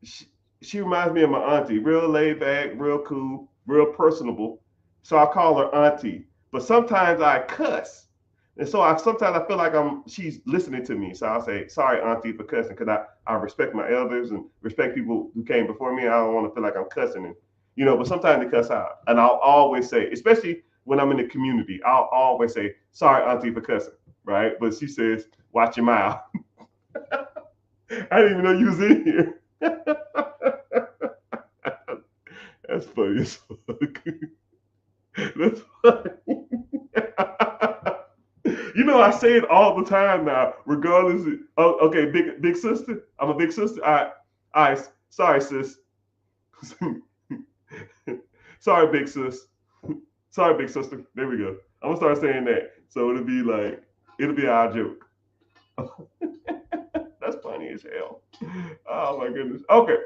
A: she reminds me of my auntie. Real laid back, real cool, real personable. So I call her Auntie. But sometimes I cuss. And so sometimes I feel like she's listening to me. So I'll say, sorry, Auntie, for cussing, because I respect my elders and respect people who came before me. I don't want to feel like I'm cussing. And, but sometimes they cuss out. And I'll always say, especially when I'm in the community, I'll always say, sorry, Auntie, for cussing. right? But she says, watch your mouth. I didn't even know you was in here. That's funny as fuck. That's funny. You know, I say it all the time now, regardless. Oh, okay, big sister. I'm a big sister. All right. Sorry, sis. Sorry, big sis. Sorry, big sister. There we go. I'm gonna start saying that, so it'll be our joke. That's funny as hell. Oh my goodness. Okay.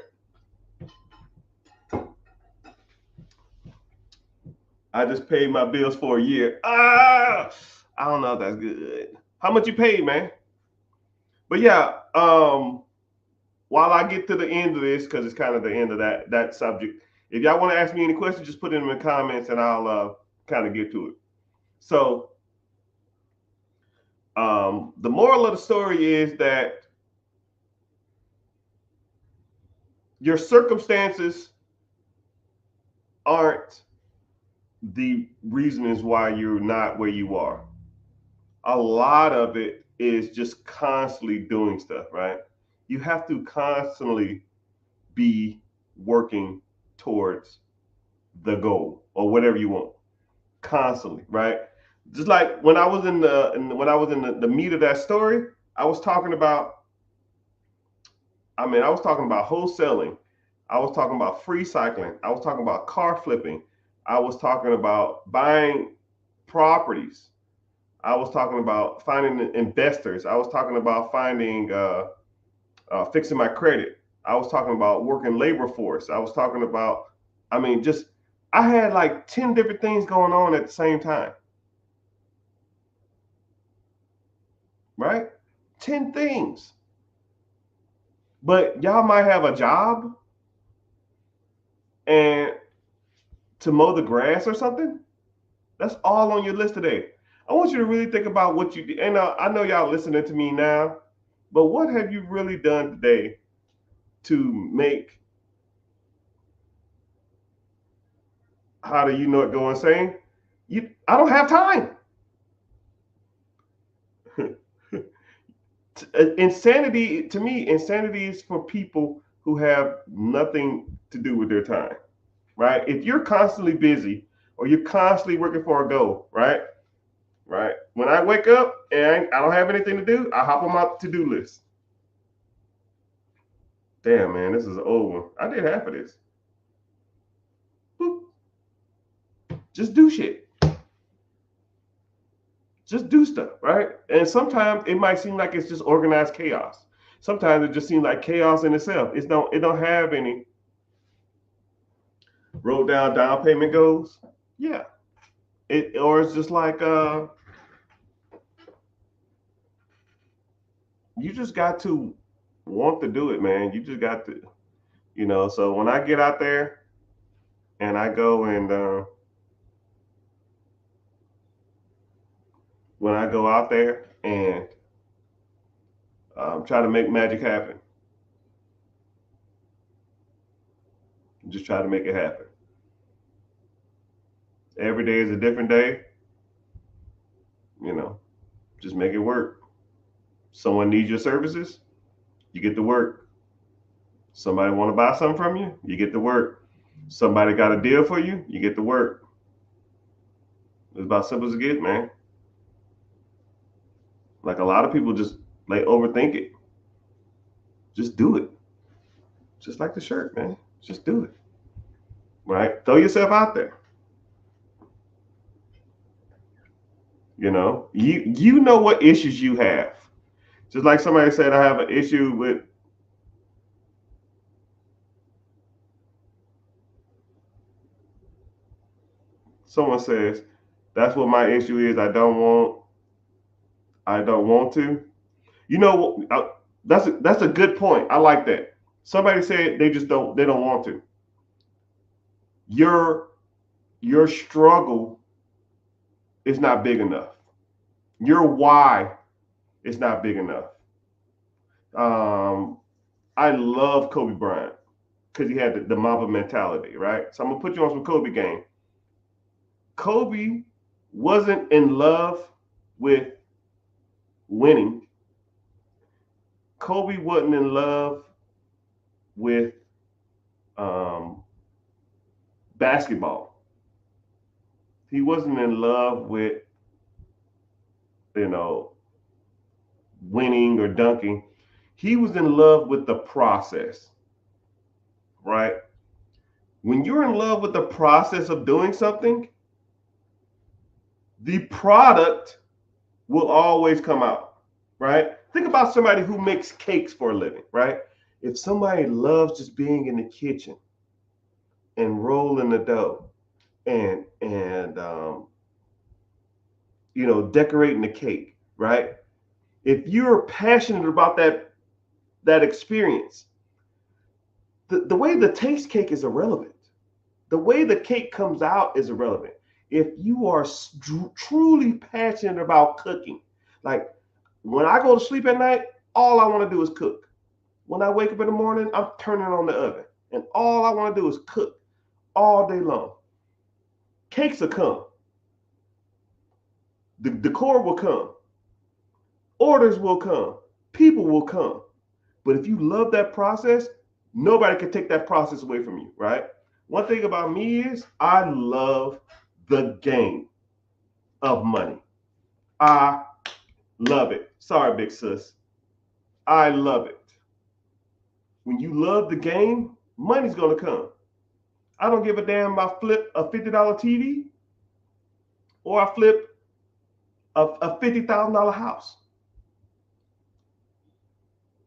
A: I just paid my bills for a year. I don't know if that's good. How much you paid, man? But yeah, while I get to the end of this, because it's kind of the end of that subject, if y'all want to ask me any questions, just put it in the comments and I'll kind of get to it. So, the moral of the story is that your circumstances aren't the reasons why you're not where you are. A lot of it is just constantly doing stuff, right? You have to constantly be working towards the goal or whatever you want, constantly, right? Just like when I was in the meat of that story, I was talking about. I was talking about wholesaling. I was talking about free cycling. I was talking about car flipping. I was talking about buying properties. I was talking about finding investors. I was talking about finding fixing my credit. I was talking about working labor force. I was talking about, just I had like 10 different things going on at the same time. Right? 10 things. But y'all might have a job and to mow the grass or something. That's all on your list today. I want you to really think about what you did. And I know y'all listening to me now, but what have you really done today to make, how do you know it going saying? I don't have time. Insanity, to me, insanity is for people who have nothing to do with their time, right? If you're constantly busy or you're constantly working for a goal, right? Right. When I wake up and I don't have anything to do, I hop on my to-do list. Damn, man, this is an old one. I did half of this. Boop. Just do shit. Just do stuff, right? And sometimes it might seem like it's just organized chaos. Sometimes it just seems like chaos in itself. It don't have any wrote down payment goals. Yeah. Or it's just like you just got to want to do it, man. You just got to, so when I get out there and I go and when I go out there and try to make magic happen, just try to make it happen. Every day is a different day. Just make it work. Someone needs your services, you get to work. Somebody want to buy something from you, you get to work. Somebody got a deal for you, you get to work. It's about simple as it gets, man. Like a lot of people just like overthink it. Just do it. Just like the shirt, man. Just do it. Right? Throw yourself out there. You know what issues you have. Just like somebody said, I have an issue with someone says, that's what my issue is. I don't want to. That's a good point. I like that. Somebody said they don't want to. Your struggle is not big enough. Your why is not big enough. I love Kobe Bryant because he had the Mamba mentality, right? So I'm gonna put you on some Kobe game. Kobe wasn't in love with winning, Kobe wasn't in love with basketball. He wasn't in love with, you know, winning or dunking. He was in love with the process, right? When you're in love with the process of doing something, the product will always come out, right? Think about somebody who makes cakes for a living, right? If somebody loves just being in the kitchen and rolling the dough and decorating the cake, right? If you're passionate about that experience, the way the taste cake is irrelevant. The way the cake comes out is irrelevant. If you are truly passionate about cooking, like when I go to sleep at night, all I want to do is cook. When I wake up in the morning, I'm turning on the oven, and all I want to do is cook all day long. Cakes will come. The decor will come. Orders will come. People will come. But if you love that process, nobody can take that process away from you, right? One thing about me is I love the game of money. I love it. Sorry, big sis. I love it. When you love the game, money's going to come. I don't give a damn if I flip a $50 TV or I flip a $50,000 house.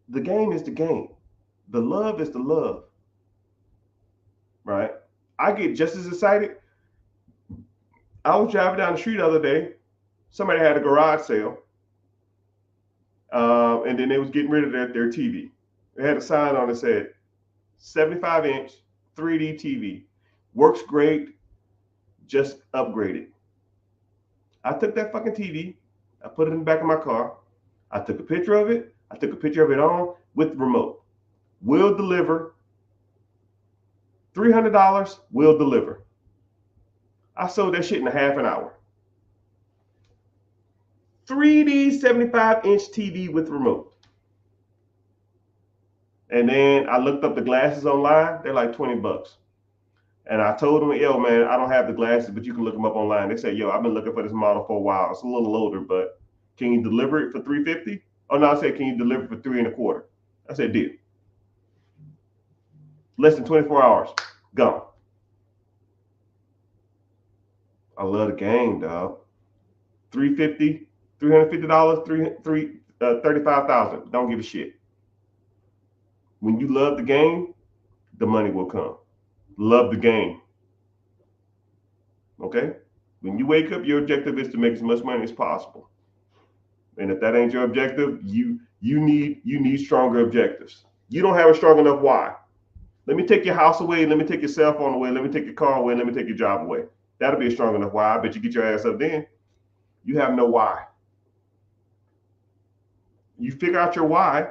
A: The game is the game. The love is the love, right? I get just as excited. I was driving down the street the other day. Somebody had a garage sale, and then they was getting rid of their TV. They had a sign on it that said 75-inch 3D TV. Works great, just upgraded. I took that fucking TV, I put it in the back of my car, I took a picture of it, I took a picture of it on with the remote. Will deliver. $300, will deliver. I sold that shit in a half an hour. 3D 75-inch TV with remote. And then I looked up the glasses online. They're like $20. And I told them, yo, man, I don't have the glasses, but you can look them up online. They said, yo, I've been looking for this model for a while. It's a little older, but can you deliver it for $350? Oh, no, I said, can you deliver it for $325? I said, deal. Less than 24 hours, gone. I love the game, dog. $350, $35,000. Don't give a shit. When you love the game, the money will come. Love the game. Okay? When you wake up, your objective is to make as much money as possible. And if that ain't your objective, you need stronger objectives. You don't have a strong enough why. Let me take your house away. Let me take your cell phone away. Let me take your car away. Let me take your job away. That'll be a strong enough why. I bet you get your ass up then. You have no why. You figure out your why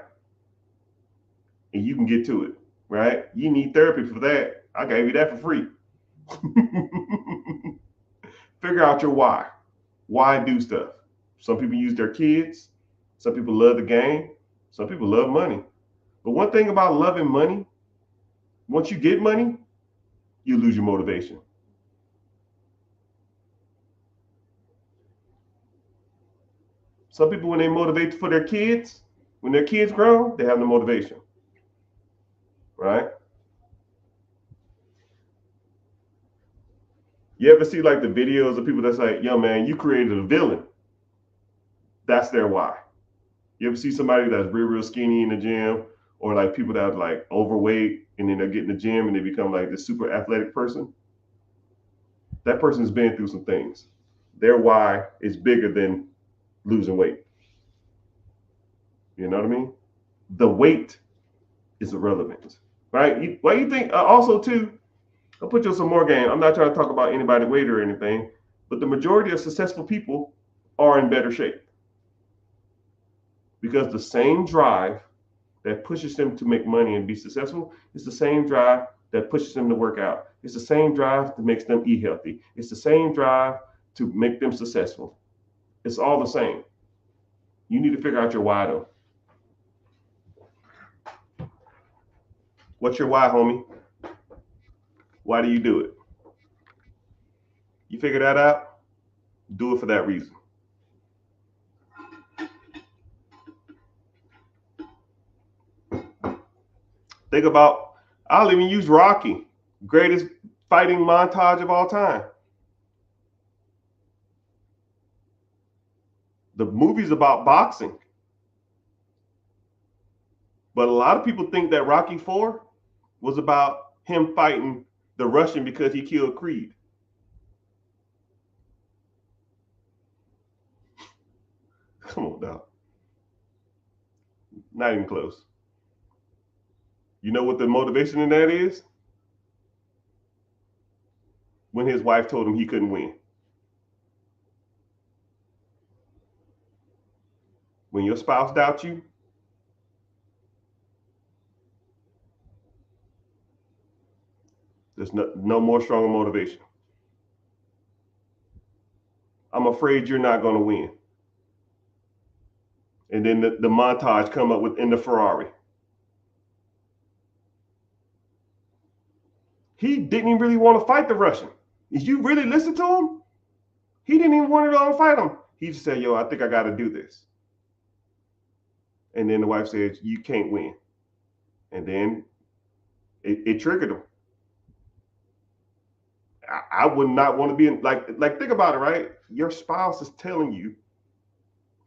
A: and you can get to it, right? You need therapy for that. I gave you that for free. Figure out your why. Why do stuff? Some people use their kids. Some people love the game. Some people love money. But one thing about loving money, once you get money, you lose your motivation. Some people, when they motivate for their kids, when their kids grow, they have no motivation, right? You ever see like the videos of people that's like, yo, man, you created a villain. That's their why. You ever see somebody that's real skinny in the gym, or like people that are like overweight and then they get in the gym and they become like this super athletic person? That person's been through some things. Their why is bigger than losing weight. You know what I mean? The weight is irrelevant, right? Why you think also too, I'll put you on some more game. I'm not trying to talk about anybody's weight or anything, but the majority of successful people are in better shape. Because the same drive that pushes them to make money and be successful is the same drive that pushes them to work out. It's the same drive that makes them eat healthy. It's the same drive to make them successful. It's all the same. You need to figure out your why though. What's your why, homie? Why do you do it? You figure that out, do it for that reason. Think about, I'll even use Rocky, greatest fighting montage of all time. The movie's about boxing. But a lot of people think that Rocky 4 was about him fighting the Russian because he killed Creed. Come on, dog. Not even close. You know what the motivation in that is? When his wife told him he couldn't win. When your spouse doubts you, there's no more stronger motivation. I'm afraid you're not going to win. And then the montage come up with in the Ferrari. He didn't even really want to fight the Russian. If you really listen to him, he didn't even want to fight him. He just said, yo, I think I got to do this. And then the wife says, you can't win. And then it triggered him. I would not want to be in, like think about it, right? Your spouse is telling you,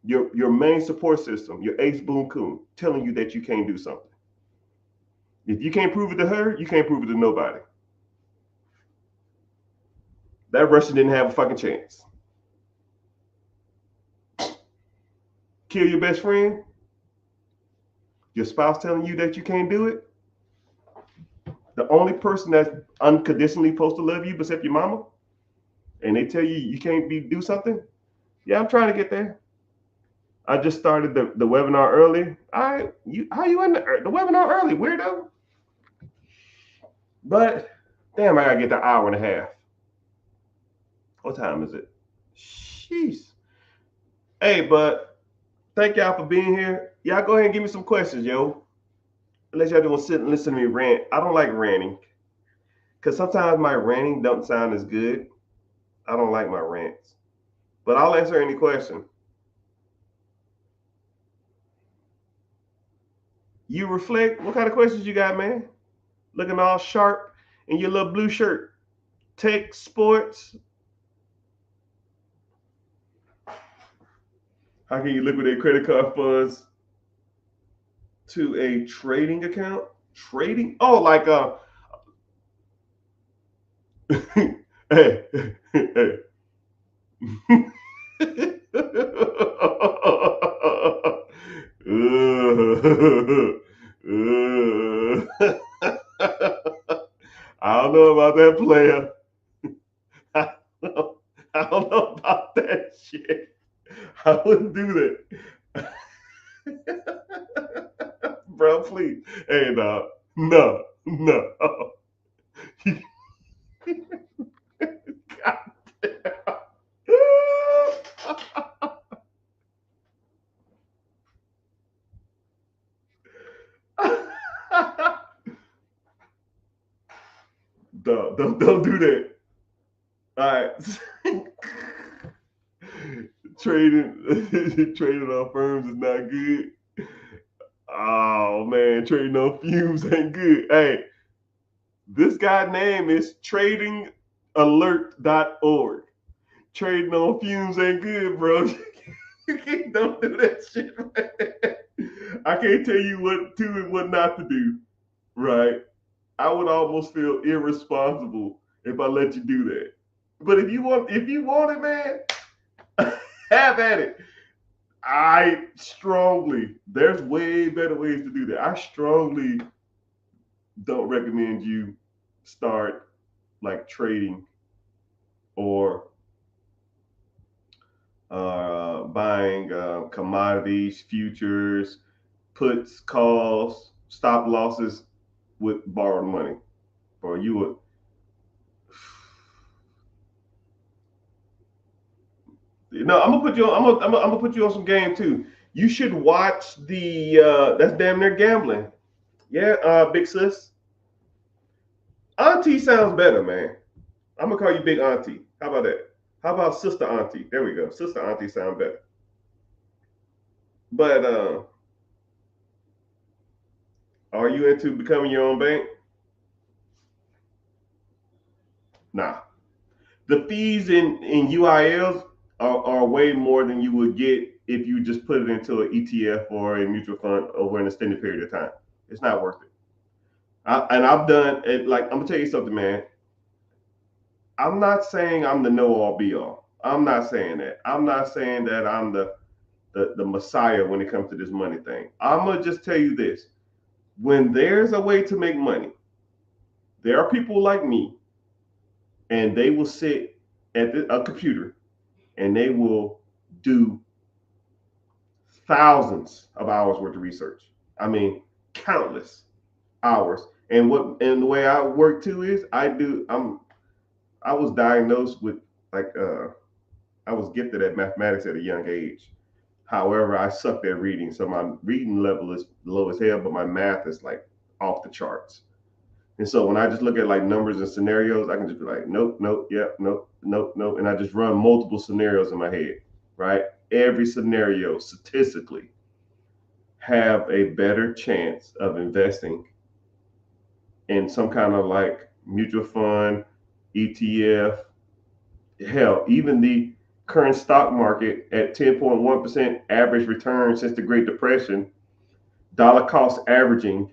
A: your main support system, your ace boom coon, telling you that you can't do something. If you can't prove it to her, you can't prove it to nobody. That Russian didn't have a fucking chance. Kill your best friend? Your spouse telling you that you can't do it? The only person that's unconditionally supposed to love you except your mama, and they tell you you can't do something? Yeah, I'm trying to get there. I just started the webinar early. How you in the webinar early, weirdo? But damn, I gotta get the hour and a half. What time is it? Jeez. Hey, but thank y'all for being here. Y'all go ahead and give me some questions, yo. Unless y'all don't sit and listen to me rant. I don't like ranting. Because sometimes my ranting don't sound as good. I don't like my rants. But I'll answer any question. You reflect. What kind of questions you got, man? Looking all sharp in your little blue shirt. Tech, sports. How can you liquidate credit card funds to a trading account? Trading? Oh, like hey, hey. I don't know about that, player. I don't know about that shit. I wouldn't do that. Bro, please. Hey, no. No. God damn. Don't do that. All right. Trading on firms is not good. Oh man, trading on fumes ain't good. Hey, this guy's name is tradingalert.org. Trading on fumes ain't good, bro. Don't do that shit, man. I can't tell you what to and what not to do, right? I would almost feel irresponsible if I let you do that. But if you want it, man, have at it. There's way better ways to do that. I strongly don't recommend you start like trading or buying commodities, futures, puts, calls, stop losses with borrowed money. Or you would. No, I'm gonna put you on. I'm gonna put you on some game too. You should watch the that's damn near gambling. Yeah, big sis. Auntie sounds better, man. I'm gonna call you Big Auntie. How about that? How about Sister Auntie? There we go. Sister Auntie sound better. But are you into becoming your own bank? Nah. The fees in UILs are way more than you would get if you just put it into an ETF or a mutual fund over an extended period of time. It's not worth it. And I've done it. Like, I'm gonna tell you something, man. I'm not saying I'm the know all be all. I'm not saying that. I'm not saying that I'm the messiah when it comes to this money thing. I'm gonna just tell you this: when there's a way to make money, there are people like me, and they will sit at a computer and they will do thousands of hours worth of research. I mean, countless hours. And the way I work too is I was diagnosed with like I was gifted at mathematics at a young age. However, I sucked at reading, so my reading level is low as hell, but my math is like off the charts. And so when I just look at like numbers and scenarios, I can just be like, nope, nope, yep, nope, nope, nope, and I just run multiple scenarios in my head, right? Every scenario statistically have a better chance of investing in some kind of like mutual fund, ETF, hell, even the current stock market at 10.1% average return since the Great Depression, dollar cost averaging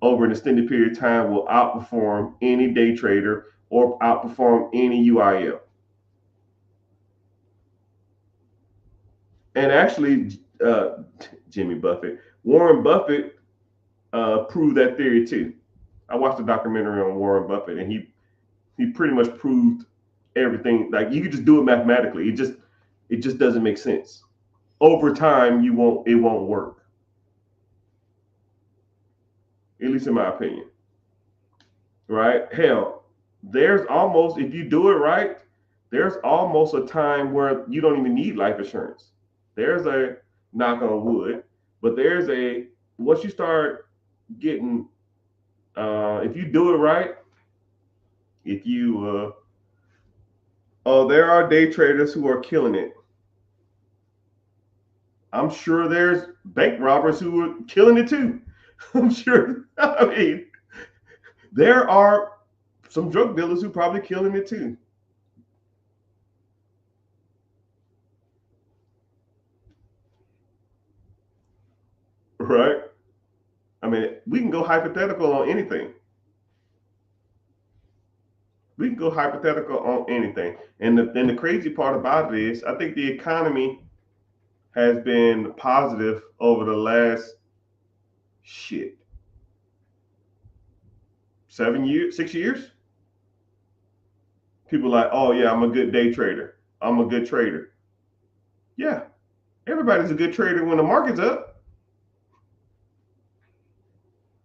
A: over an extended period of time will outperform any day trader or outperform any UIL. And actually, Jimmy Buffett, Warren Buffett proved that theory too. I watched a documentary on Warren Buffett, and he pretty much proved everything. Like, you could just do it mathematically. It just doesn't make sense. Over time, it won't work. At least in my opinion. Right? Hell, there's almost, if you do it right, there's almost a time where you don't even need life insurance. There's a, knock on wood, but there's a, once you start getting, if you do it right, if you, oh, there are day traders who are killing it. I'm sure there's bank robbers who are killing it too. I'm sure. I mean, there are some drug dealers who probably killing it too. Right? I mean, we can go hypothetical on anything. We can go hypothetical on anything. And the crazy part about it is, I think the economy has been positive over the last shit 7 years, 6 years. People are like, oh yeah, I'm a good day trader. I'm a good trader. Yeah, everybody's a good trader when the market's up.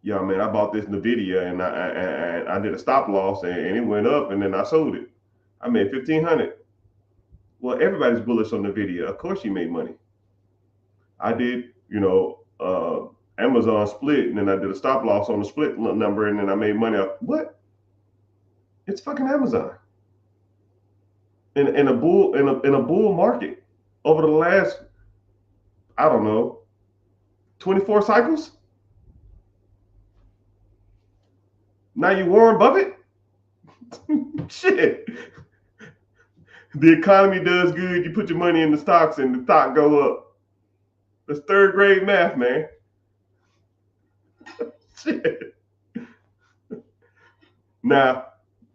A: Yeah, man, I bought this Nvidia and I did a stop loss and it went up and then I sold it. I made 1,500. Well, everybody's bullish on Nvidia. Of course, you made money. I did, Amazon split and then I did a stop loss on the split number and then I made money off. What? It's fucking Amazon. In a bull market over the last, I don't know, 24 cycles. Now you Warren Buffett. Shit. The economy does good. You put your money in the stocks and the stock go up. That's third grade math, man. Shit. Now,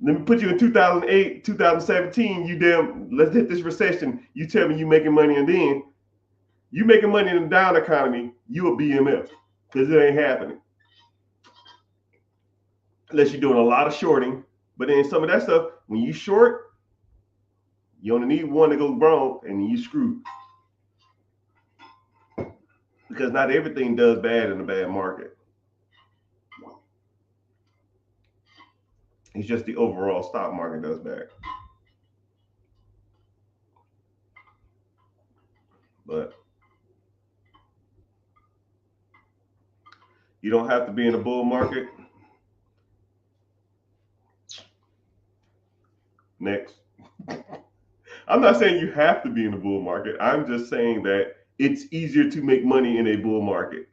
A: let me put you in 2008, 2017. Let's hit this recession. You tell me you making money, and then you making money in a down economy, you a BMF because it ain't happening unless you're doing a lot of shorting. But then some of that stuff, when you short, you only need one to go wrong, and then you screwed because not everything does bad in a bad market. It's just the overall stock market does bad. But You don't have to be in a bull market. Next. I'm not saying you have to be in a bull market. I'm just saying that it's easier to make money in a bull market.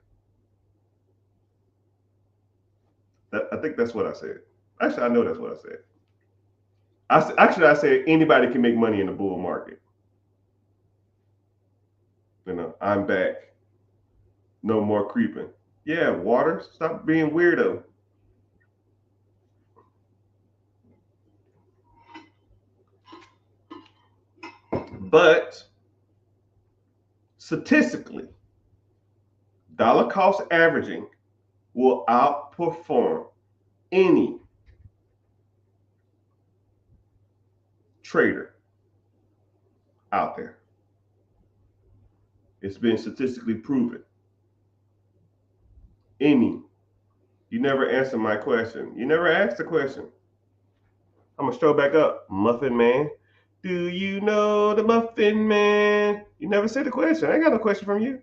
A: I think that's what I said. Actually, I know that's what I said. I said anybody can make money in a bull market. I'm back. No more creeping. Yeah, water, stop being weirdo. But statistically, dollar cost averaging will outperform any trader out there. It's been statistically proven. Any. You never answered my question. You never asked the question. I'm gonna stroll back up. Muffin Man. Do you know the Muffin Man? You never said the question. I ain't got no question from you.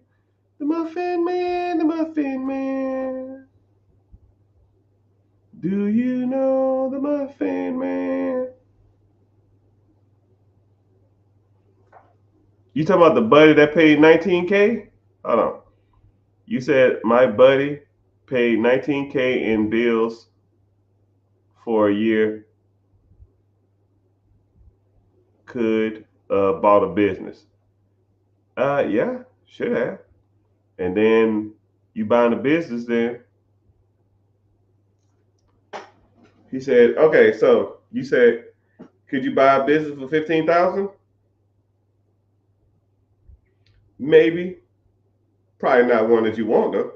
A: The Muffin Man, the Muffin Man. Do you know the Muffin Man? You talking about the buddy that paid 19K? Hold on. You said my buddy paid 19K in bills for a year. Could bought a business. Yeah, should have. And then you buying a business, then he said, okay, so you said, could you buy a business for 15,000? Maybe. Probably not one that you want though.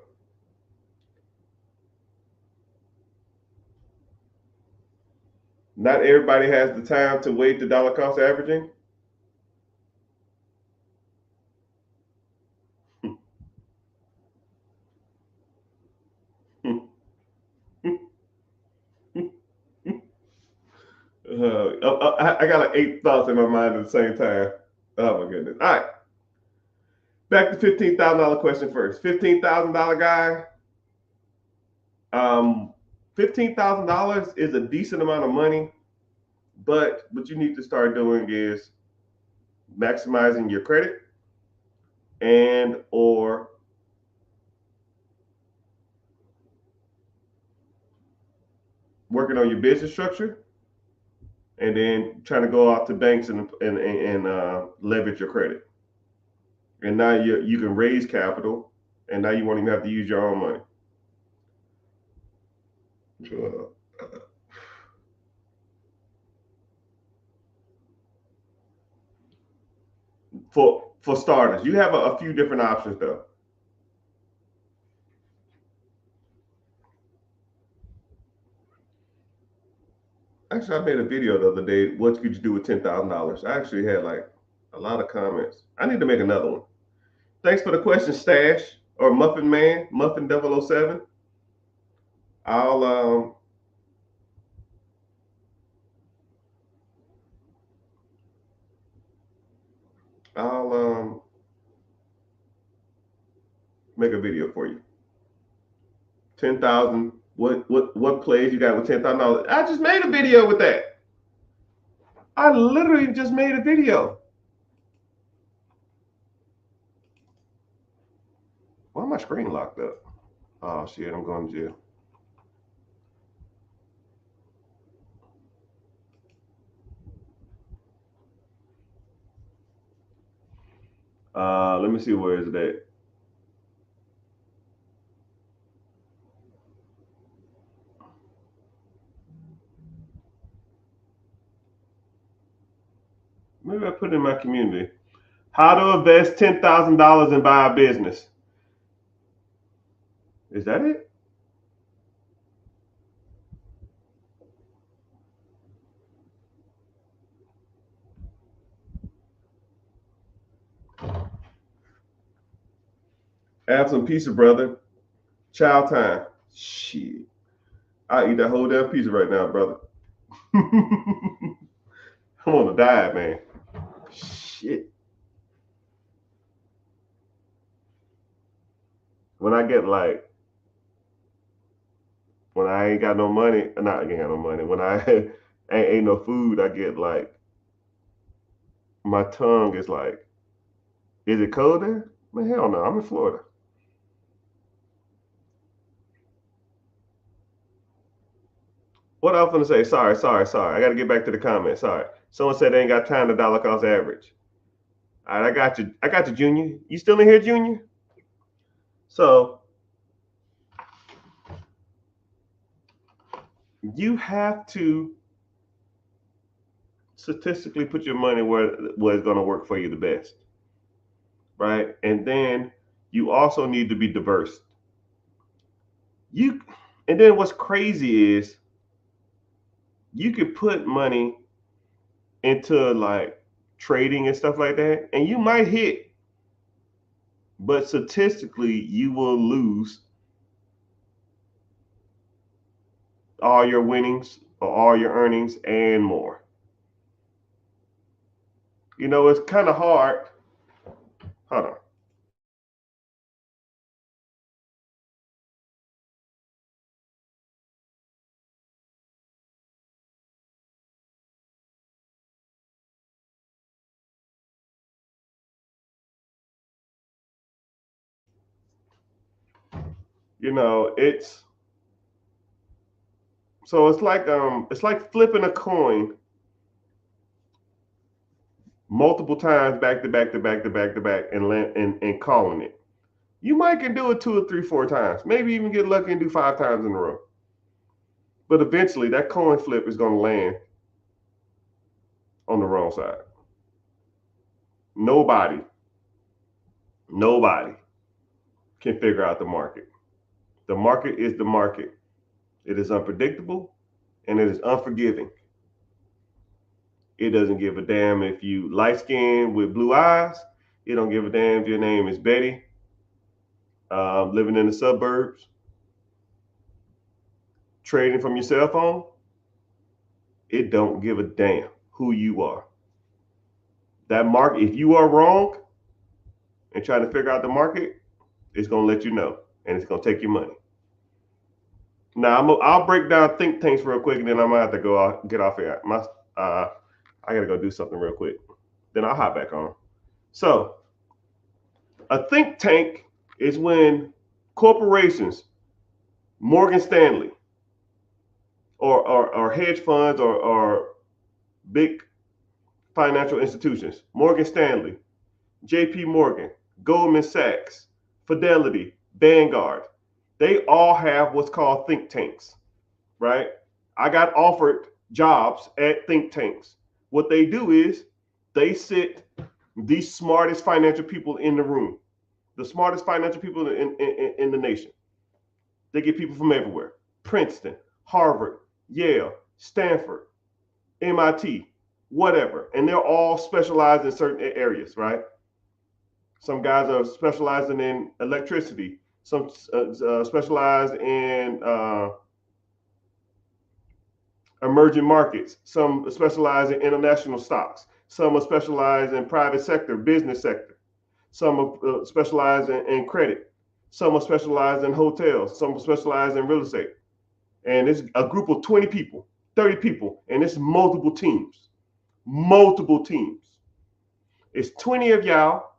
A: Not everybody has the time to wait the dollar cost averaging. I got like 8 thoughts in my mind at the same time. Oh my goodness. All right. Back to $15,000 question first. $15,000 guy. $15,000 is a decent amount of money, but what you need to start doing is maximizing your credit and or working on your business structure, and then trying to go out to banks and leverage your credit. And now you can raise capital, and now you won't even have to use your own money. For starters, you have a few different options though. Actually, I made a video the other day. What could you do with $10,000? I actually had like a lot of comments. I need to make another one. Thanks for the question, Stash or Muffin Man, Muffin 007. I'll I'll make a video for you. 10,000. What plays you got with $10,000? I just made a video with that. I literally just made a video. Why my screen locked up? Oh shit, I'm going to jail. Let me see, where is that? Maybe I put it in my community. How to invest $10,000 and buy a business. Is that it? Have some pizza, brother. Chow time. Shit. I eat that whole damn pizza right now, brother. I'm on a diet, man. Shit. When I get like When I ain't got no money, not I ain't got no money. When I ain't no food, I get like my tongue is like, is it cold there? Man, hell no, I'm in Florida. What I was gonna say? Sorry. I got to get back to the comments. Sorry. Someone said they ain't got time to dollar cost average. All right, I got you. I got you, Junior. You still in here, Junior? So you have to statistically put your money where it's going to work for you the best, right? And then you also need to be diverse. You, and then what's crazy is you could put money into like trading and stuff like that, and you might hit, but statistically you will lose all your winnings or all your earnings and more. You know, it's kind of hard. Hold on. You know, it's like flipping a coin multiple times back to back to back to back to back and calling it. You might can do it two or three, 4 times, maybe even get lucky and do 5 times in a row. But eventually that coin flip is gonna land on the wrong side. Nobody, nobody can figure out the market. The market is the market. It is unpredictable and it is unforgiving. It doesn't give a damn if you light skinned with blue eyes. It don't give a damn if your name is Betty, living in the suburbs, trading from your cell phone. It don't give a damn who you are. That market, if you are wrong and trying to figure out the market, it's gonna let you know, and it's gonna take your money. Now I'll break down think tanks real quick, and then I'm gonna have to go out, get off here. I gotta go do something real quick. Then I'll hop back on. So a think tank is when corporations, Morgan Stanley, or hedge funds or big financial institutions, Morgan Stanley, JP Morgan, Goldman Sachs, Fidelity, Vanguard, they all have what's called think tanks, right? I got offered jobs at think tanks. What they do is they sit the smartest financial people in the room, the smartest financial people in the nation. They get people from everywhere: Princeton, Harvard, Yale, Stanford, MIT, whatever. And they're all specialized in certain areas, right? Some guys are specializing in electricity. Some specialize in emerging markets. Some specialize in international stocks. Some are specialized in private sector, business sector. Some are specialized in credit. Some are specialized in hotels. Some are specialized in real estate. And it's a group of 20 people, 30 people, and it's multiple teams. Multiple teams. It's 20 of y'all.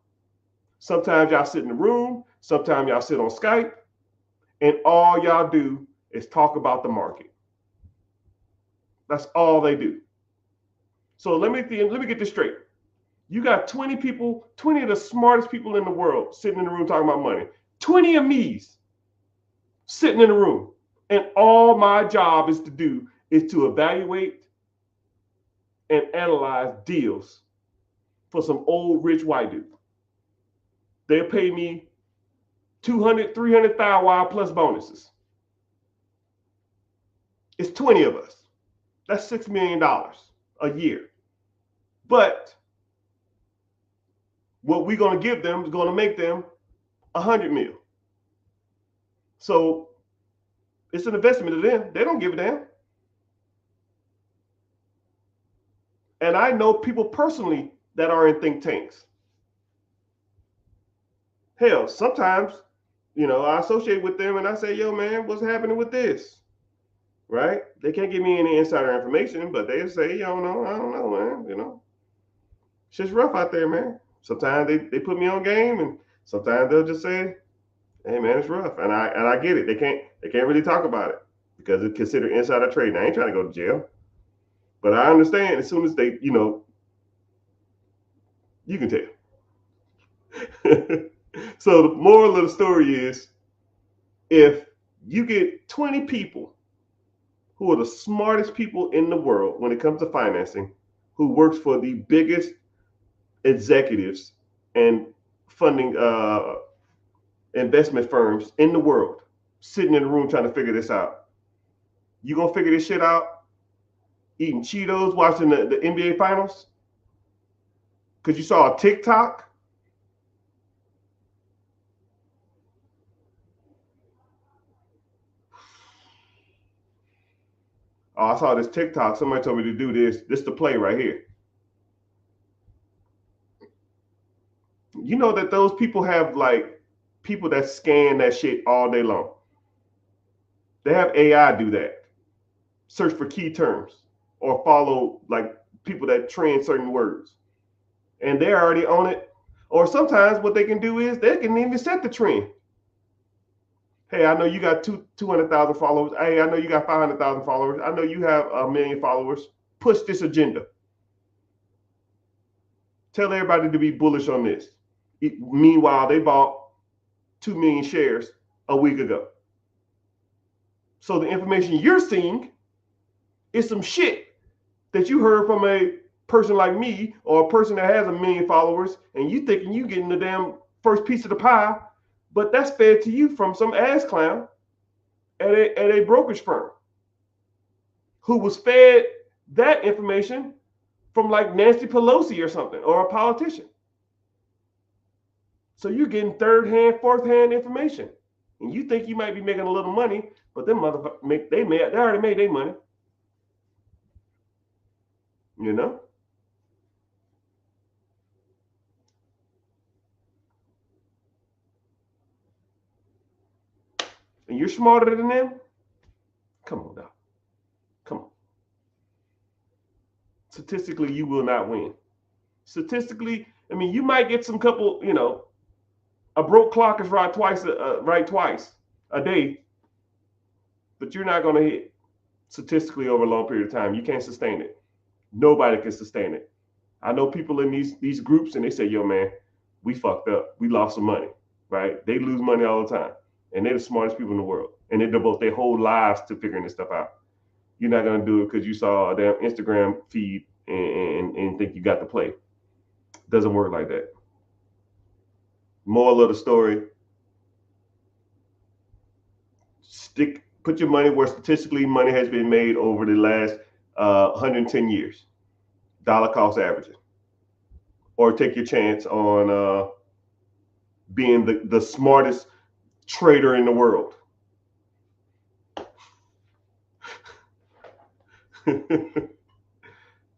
A: Sometimes y'all sit in the room, sometimes y'all sit on Skype, and all y'all do is talk about the market. That's all they do. So let me get this straight. You got 20 people, 20 of the smartest people in the world sitting in the room talking about money. 20 of me's sitting in the room. And all my job is to evaluate and analyze deals for some old rich white dude. They'll pay me 200, 300,000 plus bonuses. It's 20 of us. That's $6 million a year. But what we're going to give them is going to make them 100 mil. So it's an investment to them. They don't give a damn. And I know people personally that are in think tanks. Hell, sometimes, I associate with them and I say, yo, man, what's happening with this? right? They can't give me any insider information, but they say, you don't know, I don't know, man. You know, it's just rough out there, man. Sometimes they put me on game, and sometimes they'll just say, hey, man, it's rough, and I get it. They can't really talk about it because it's considered insider trading. I ain't trying to go to jail, but I understand as soon as they, you can tell. So the moral of the story is, if you get 20 people who are the smartest people in the world when it comes to financing, who works for the biggest executives and funding investment firms in the world, sitting in the room trying to figure this out. You gonna figure this shit out eating Cheetos, watching the NBA finals? Because you saw a TikTok? Oh, I saw this TikTok. Somebody told me to do this. This is the play right here. You know that those people have like people that scan that shit all day long. They have AI do that. Search for key terms or follow like people that trend certain words. And they're already on it. Or sometimes what they can do is they can even set the trend. Hey, I know you got 200,000 followers. Hey, I know you got 500,000 followers. I know you have a million followers. Push this agenda. Tell everybody to be bullish on this. Meanwhile, they bought 2 million shares a week ago. So the information you're seeing is some shit that you heard from a person like me or a person that has a million followers, and you thinking you getting the damn first piece of the pie, but that's fed to you from some ass clown at a brokerage firm who was fed that information from like Nancy Pelosi or something, or a politician. So you're getting third hand, fourth hand information, and you think you might be making a little money, but them motherfuckers they already made their money. You know, and you're smarter than them. Come on now, come on. Statistically, you will not win. Statistically, I mean, you might get some couple. A broke clock is right twice a day, but you're not going to hit statistically over a long period of time. You can't sustain it. Nobody can sustain it. I know people in these groups, and they say, "Yo, man, we fucked up. We lost some money." Right? They lose money all the time, and they're the smartest people in the world, and they devote their whole lives to figuring this stuff out. You're not gonna do it because you saw a damn Instagram feed and think you got to play. It doesn't work like that. Moral of the story: put your money where statistically money has been made over the last 110 years, dollar cost averaging, or take your chance on being the smartest trader in the world.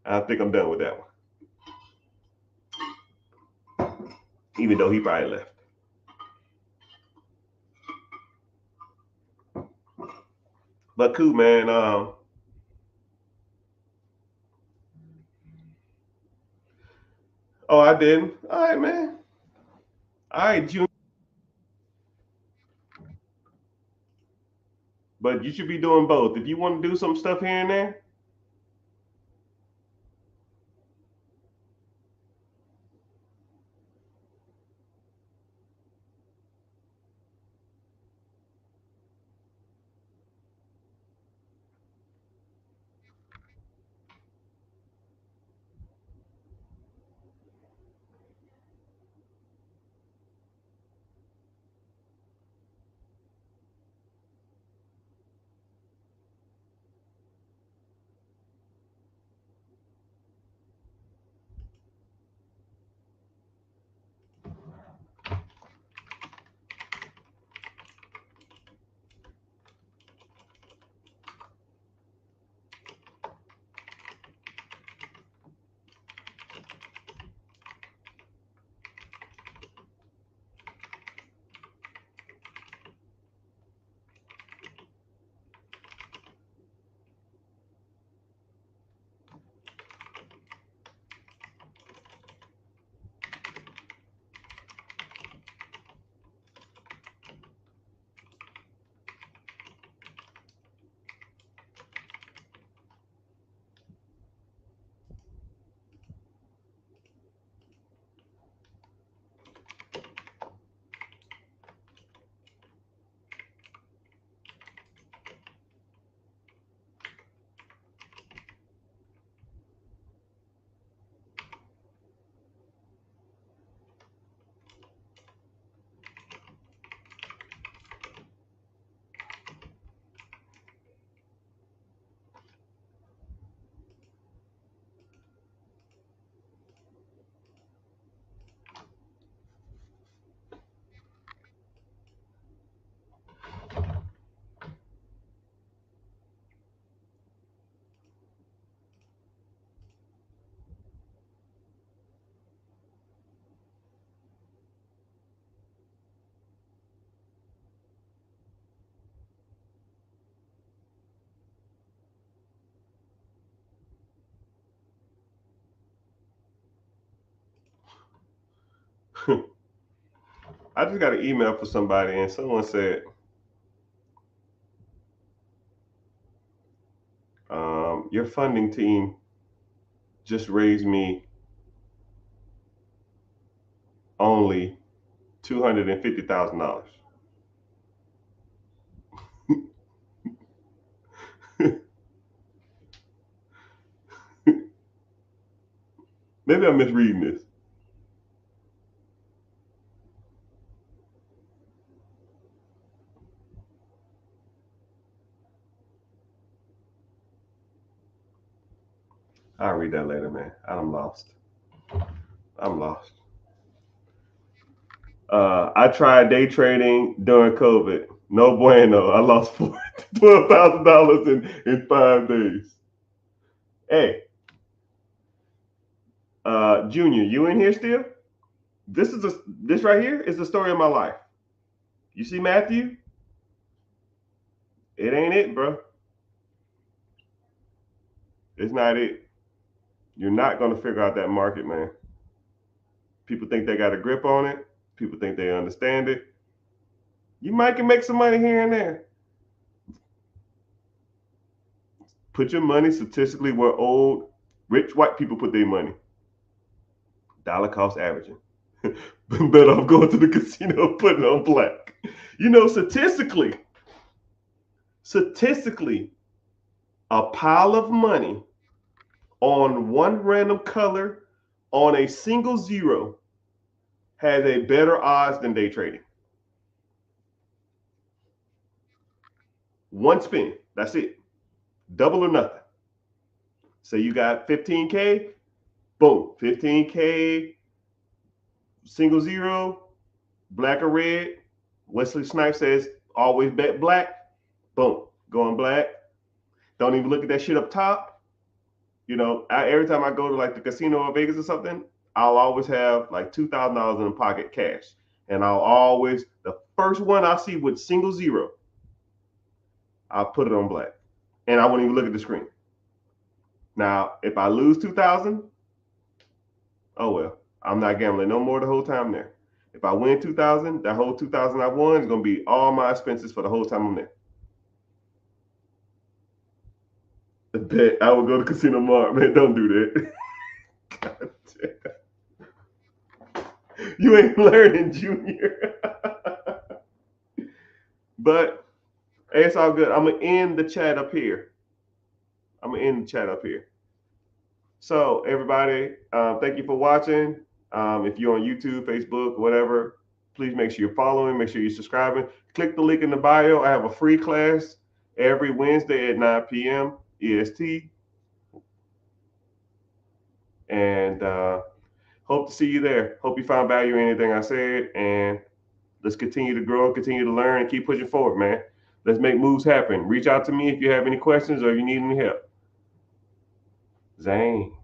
A: I think I'm done with that one, even though he probably left. But cool, man. Oh, I didn't. All right, man. All right, June. But you should be doing both. If you want to do some stuff here and there, I just got an email for somebody, and someone said, your funding team just raised me only $250,000. Maybe I'm misreading this. I'll read that later, man. I'm lost. I'm lost. I tried day trading during COVID. No bueno. I lost $12,000 in 5 days. Hey, Junior, you in here still? This right here is the story of my life. You see Matthew? It ain't it, bro. It's not it. You're not gonna figure out that market, man. People think they got a grip on it. People think they understand it. You might can make some money here and there. Put your money statistically where old rich white people put their money. Dollar cost averaging. Better off going to the casino and putting on black. You know, statistically, a pile of money on one random color on a single zero has a better odds than day trading. One spin, that's it. Double or nothing. So you got 15K, boom, 15K, single zero, black or red. Wesley Snipes says always bet black. Boom, going black. Don't even look at that shit up top. You know, every time I go to like the casino or Vegas or something, I'll always have like $2,000 in the pocket cash. And I'll always, the first one I see with single zero, I'll put it on black. And I won't even look at the screen. Now, if I lose 2,000, oh well, I'm not gambling no more the whole time there. If I win 2,000, that whole 2,000 I won is gonna be all my expenses for the whole time I'm there. I bet I would go to Casino Mart, man. Don't do that. God damn. You ain't learning, Junior. But hey, it's all good. I'm gonna end the chat up here. So everybody, thank you for watching. If you're on YouTube, Facebook, whatever, please make sure you're following, make sure you're subscribing. Click the link in the bio. I have a free class every Wednesday at 9 p.m. EST. And hope to see you there. Hope you found value in anything I said. And let's continue to grow, continue to learn, and keep pushing forward, man. Let's make moves happen. Reach out to me if you have any questions or you need any help. Zane.